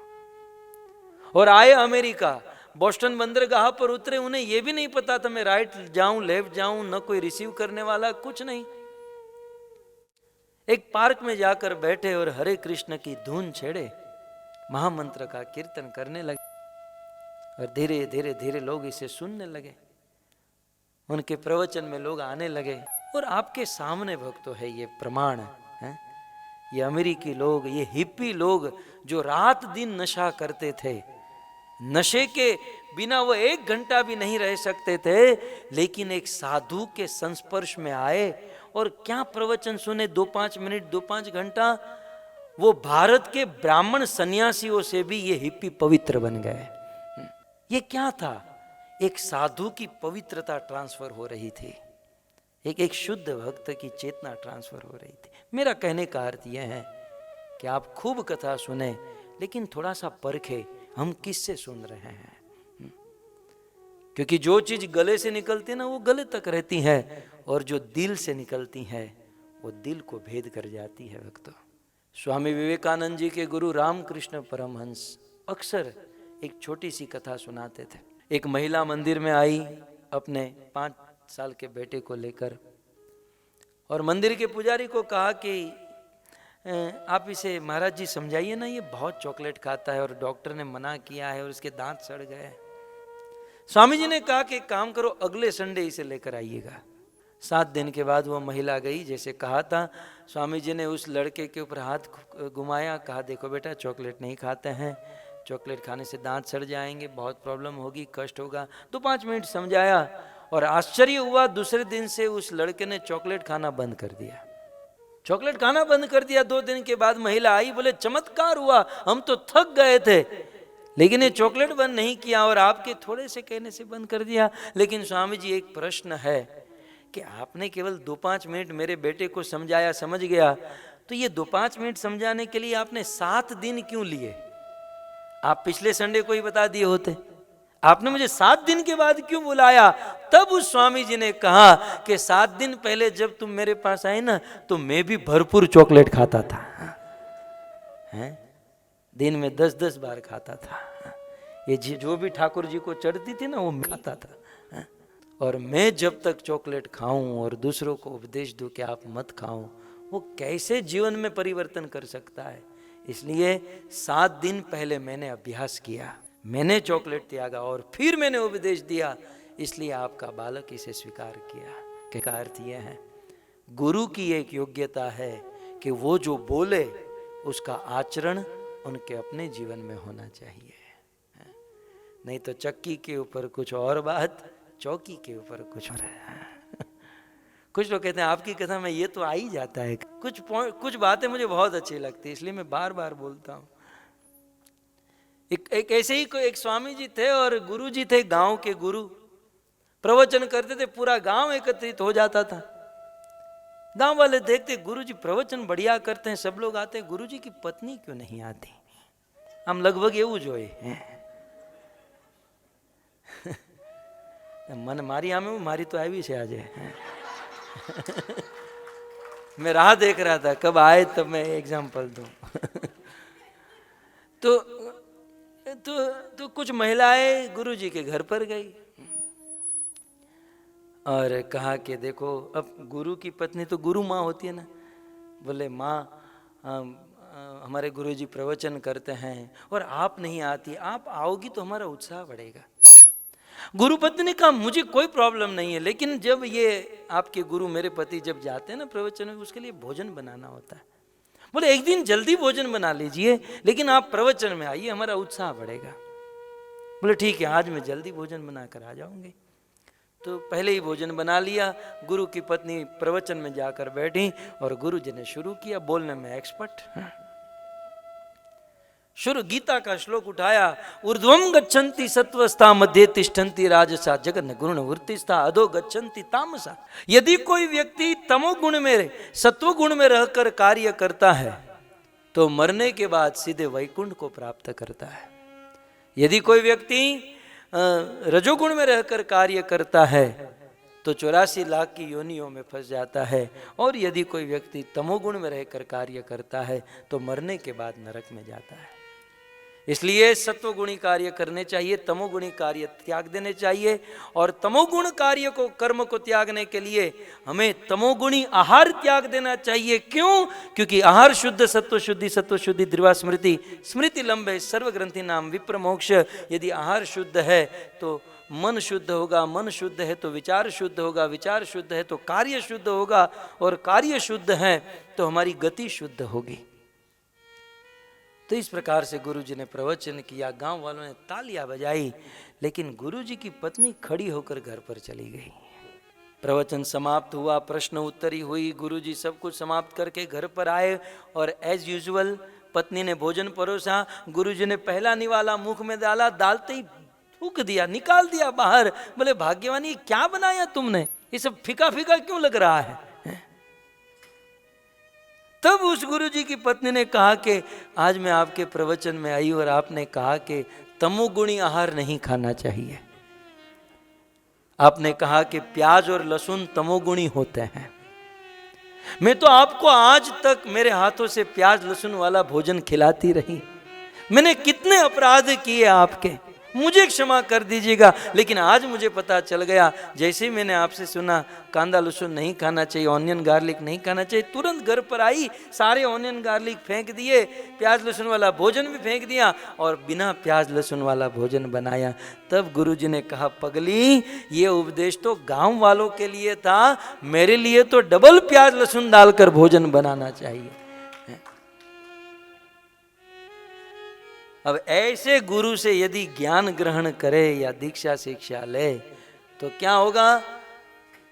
और आए अमेरिका, बोस्टन बंदरगाह पर उतरे, उन्हें यह भी नहीं पता था मैं राइट जाऊं लेफ्ट जाऊं, न कोई रिसीव करने वाला, कुछ नहीं। एक पार्क में जाकर बैठे और हरे कृष्ण की धुन छेड़े, महामंत्र का कीर्तन करने लगे, और धीरे धीरे धीरे लोग इसे सुनने लगे। उनके प्रवचन में लोग आने लगे। और आपके सामने भक्तों है ये प्रमाण है, ये अमेरिकी लोग, ये हिप्पी लोग जो रात दिन नशा करते थे, नशे के बिना वो 1 घंटा भी नहीं रह सकते थे, लेकिन एक साधु के संस्पर्श में आए और क्या प्रवचन सुने, 2-5 मिनट 2-5 घंटा। वो भारत के ब्राह्मण सन्यासियों से भी ये हिप्पी पवित्र बन गए। ये क्या था? एक साधु की पवित्रता ट्रांसफर हो रही थी, एक शुद्ध भक्त की चेतना ट्रांसफर हो रही थी। मेरा कहने का अर्थ यह है कि आप खूब कथा सुने, लेकिन थोड़ा सा परखे हम किससे सुन रहे हैं, क्योंकि जो चीज गले से निकलती है ना, वो गले तक रहती है, और जो दिल से निकलती है वो दिल को भेद कर जाती है भक्तों। स्वामी विवेकानंद जी के गुरु रामकृष्ण परमहंस अक्सर एक छोटी सी कथा सुनाते थे। एक महिला मंदिर में आई अपने 5 साल के बेटे को लेकर, और मंदिर के पुजारी को कहा कि आप इसे महाराज जी समझाइए ना, ये बहुत चॉकलेट खाता है और डॉक्टर ने मना किया है और इसके दांत सड़ गए। स्वामी जी ने कहा कि काम करो, अगले संडे इसे लेकर आइएगा। 7 दिन के बाद वो महिला गई, जैसे कहा था। स्वामी जी ने उस लड़के के ऊपर हाथ घुमाया, कहा देखो बेटा, चॉकलेट नहीं खाते हैं, चॉकलेट खाने से दांत सड़ जाएंगे, बहुत प्रॉब्लम होगी, कष्ट होगा। 2-5 मिनट समझाया, और आश्चर्य हुआ, दूसरे दिन से उस लड़के ने चॉकलेट खाना बंद कर दिया। चॉकलेट खाना बंद कर दिया। 2 दिन के बाद महिला आई, बोले चमत्कार हुआ, हम तो थक गए थे, लेकिन ये चॉकलेट बंद नहीं किया, और आपके थोड़े से कहने से बंद कर दिया। लेकिन स्वामी जी, एक प्रश्न है कि आपने केवल 2-5 मिनट मेरे बेटे को समझाया, समझ गया, तो ये 2-5 मिनट समझाने के लिए आपने 7 दिन क्यों लिए? आप पिछले संडे को ही बता दिए होते। आपने मुझे 7 दिन के बाद क्यों बुलाया? तब उस स्वामी जी ने कहा कि 7 दिन पहले जब तुम मेरे पास आए ना, तो मैं भी भरपूर चॉकलेट खाता था, हैं? दिन में 10-10 बार खाता था। ये जो भी ठाकुर जी को चढ़ती थी ना, वो खाता था। और मैं जब तक चॉकलेट खाऊं और दूसरों को उपदेश दूं कि आप मत खाओ, वो कैसे जीवन में परिवर्तन कर सकता है? इसलिए 7 दिन पहले मैंने अभ्यास किया, मैंने चॉकलेट त्यागा, और फिर मैंने उपदेश दिया, इसलिए आपका बालक इसे स्वीकार किया। का अर्थ यह है, गुरु की एक योग्यता है कि वो जो बोले उसका आचरण उनके अपने जीवन में होना चाहिए। नहीं तो चक्की के ऊपर कुछ और बात, चौकी के ऊपर कुछ और। कुछ लोग कहते हैं आपकी कथा में ये तो आ ही जाता है। कुछ बातें मुझे बहुत अच्छी लगती है, इसलिए मैं बार बार बोलता हूँ। एक ऐसे ही कोई एक स्वामी जी थे, और गुरु जी थे, गांव के गुरु प्रवचन करते थे, पूरा गांव एकत्रित हो जाता था। गांव वाले देखते गुरु जी प्रवचन बढ़िया करते हैं, सब लोग आते हैं, गुरु जी की पत्नी क्यों नहीं आती? हम लगभग એવું જોઈએ मन मारी आमे मारी तो आई से आज मैं राह देख रहा था कब आए तब मैं एग्जाम्पल दूं। तो कुछ महिलाएं गुरु जी के घर पर गई और कहा कि देखो, अब गुरु की पत्नी तो गुरु माँ होती है ना, बोले माँ हमारे गुरु जी प्रवचन करते हैं और आप नहीं आती, आप आओगी तो हमारा उत्साह बढ़ेगा। गुरु पत्नी ने कहा मुझे कोई प्रॉब्लम नहीं है, लेकिन जब ये आपके गुरु मेरे पति जब जाते हैं ना प्रवचन में, उसके लिए भोजन बनाना होता है। बोले एक दिन जल्दी भोजन बना लीजिए, लेकिन आप प्रवचन में आइए, हमारा उत्साह बढ़ेगा। बोले ठीक है, आज मैं जल्दी भोजन बनाकर आ जाऊंगी। तो पहले ही भोजन बना लिया। गुरु की पत्नी प्रवचन में जाकर बैठी और गुरु जी ने शुरू किया, बोलने में एक्सपर्ट। शुरू गीता का श्लोक उठाया, ऊर्ध्वम गच्छन्ति सत्वस्था मध्ये तिष्ठन्ति राजसा जगन गुण वृत्तिस्था अधो गच्छन्ति तामसा। यदि कोई व्यक्ति तमोगुण में सत्व गुण में रहकर कार्य करता है तो मरने के बाद सीधे वैकुंठ को प्राप्त करता है। यदि कोई व्यक्ति रजोगुण में रहकर कार्य करता है तो 84 लाख की योनियों में फंस जाता है, और यदि कोई व्यक्ति तमोगुण में रहकर कार्य करता है तो मरने के बाद नरक में जाता है। इसलिए सत्वगुणी कार्य करने चाहिए, तमोगुणी कार्य त्याग देने चाहिए। और तमोगुण कार्य को, कर्म को त्यागने के लिए हमें तमोगुणी आहार त्याग देना चाहिए। क्यों? क्योंकि आहार शुद्ध सत्व शुद्धि द्रिवा स्मृति स्मृति लंबे सर्वग्रंथि नाम विप्र मोक्ष। यदि आहार शुद्ध है तो मन शुद्ध होगा, मन शुद्ध है तो विचार शुद्ध होगा, विचार शुद्ध है तो कार्य शुद्ध होगा, और कार्य शुद्ध है तो हमारी गति शुद्ध होगी। तो इस प्रकार से गुरु जी ने प्रवचन किया, गांव वालों ने तालियां बजाई, लेकिन गुरु जी की पत्नी खड़ी होकर घर पर चली गई। प्रवचन समाप्त हुआ, प्रश्न उत्तरी हुई, गुरु जी सब कुछ समाप्त करके घर पर आए और एज यूजुअल पत्नी ने भोजन परोसा। गुरु जी ने पहला निवाला मुख में डाला, डालते ही थूक दिया, निकाल दिया बाहर। बोले भाग्यवानी, क्या बनाया तुमने, ये सब फीका फीका क्यों लग रहा है? तब उस गुरु जी की पत्नी ने कहा कि आज मैं आपके प्रवचन में आई और आपने कहा कि तमोगुणी आहार नहीं खाना चाहिए। आपने कहा कि प्याज और लहसुन तमोगुणी होते हैं। मैं तो आपको आज तक मेरे हाथों से प्याज लहसुन वाला भोजन खिलाती रही, मैंने कितने अपराध किए आपके, मुझे क्षमा कर दीजिएगा। लेकिन आज मुझे पता चल गया, जैसे ही मैंने आपसे सुना कांदा लहसुन नहीं खाना चाहिए, ऑनियन गार्लिक नहीं खाना चाहिए, तुरंत घर पर आई, सारे ऑनियन गार्लिक फेंक दिए, प्याज लहसुन वाला भोजन भी फेंक दिया और बिना प्याज लहसुन वाला भोजन बनाया। तब गुरुजी ने कहा, पगली, ये उपदेश तो गांव वालों के लिए था, मेरे लिए तो डबल प्याज लहसुन डालकर भोजन बनाना चाहिए। अब ऐसे गुरु से यदि ज्ञान ग्रहण करे या दीक्षा शिक्षा ले तो क्या होगा?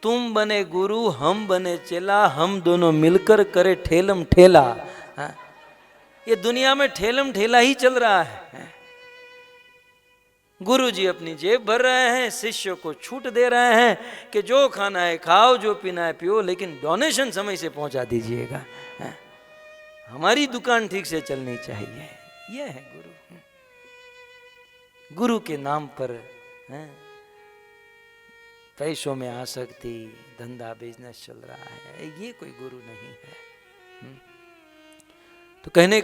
तुम बने गुरु, हम बने चेला, हम दोनों मिलकर करे ठेलम ठेला। ये दुनिया में ठेलम ठेला ही चल रहा है। गुरु जी अपनी जेब भर रहे हैं, शिष्यों को छूट दे रहे हैं कि जो खाना है खाओ, जो पीना है पियो, लेकिन डोनेशन समय से पहुंचा दीजिएगा। हमारी दुकान ठीक से चलनी चाहिए। यह है गुरु। गुरु के नाम पर पैसों में आसक्ति, धंधा बिजनेस चल रहा है, ये कोई गुरु नहीं है। तो कहने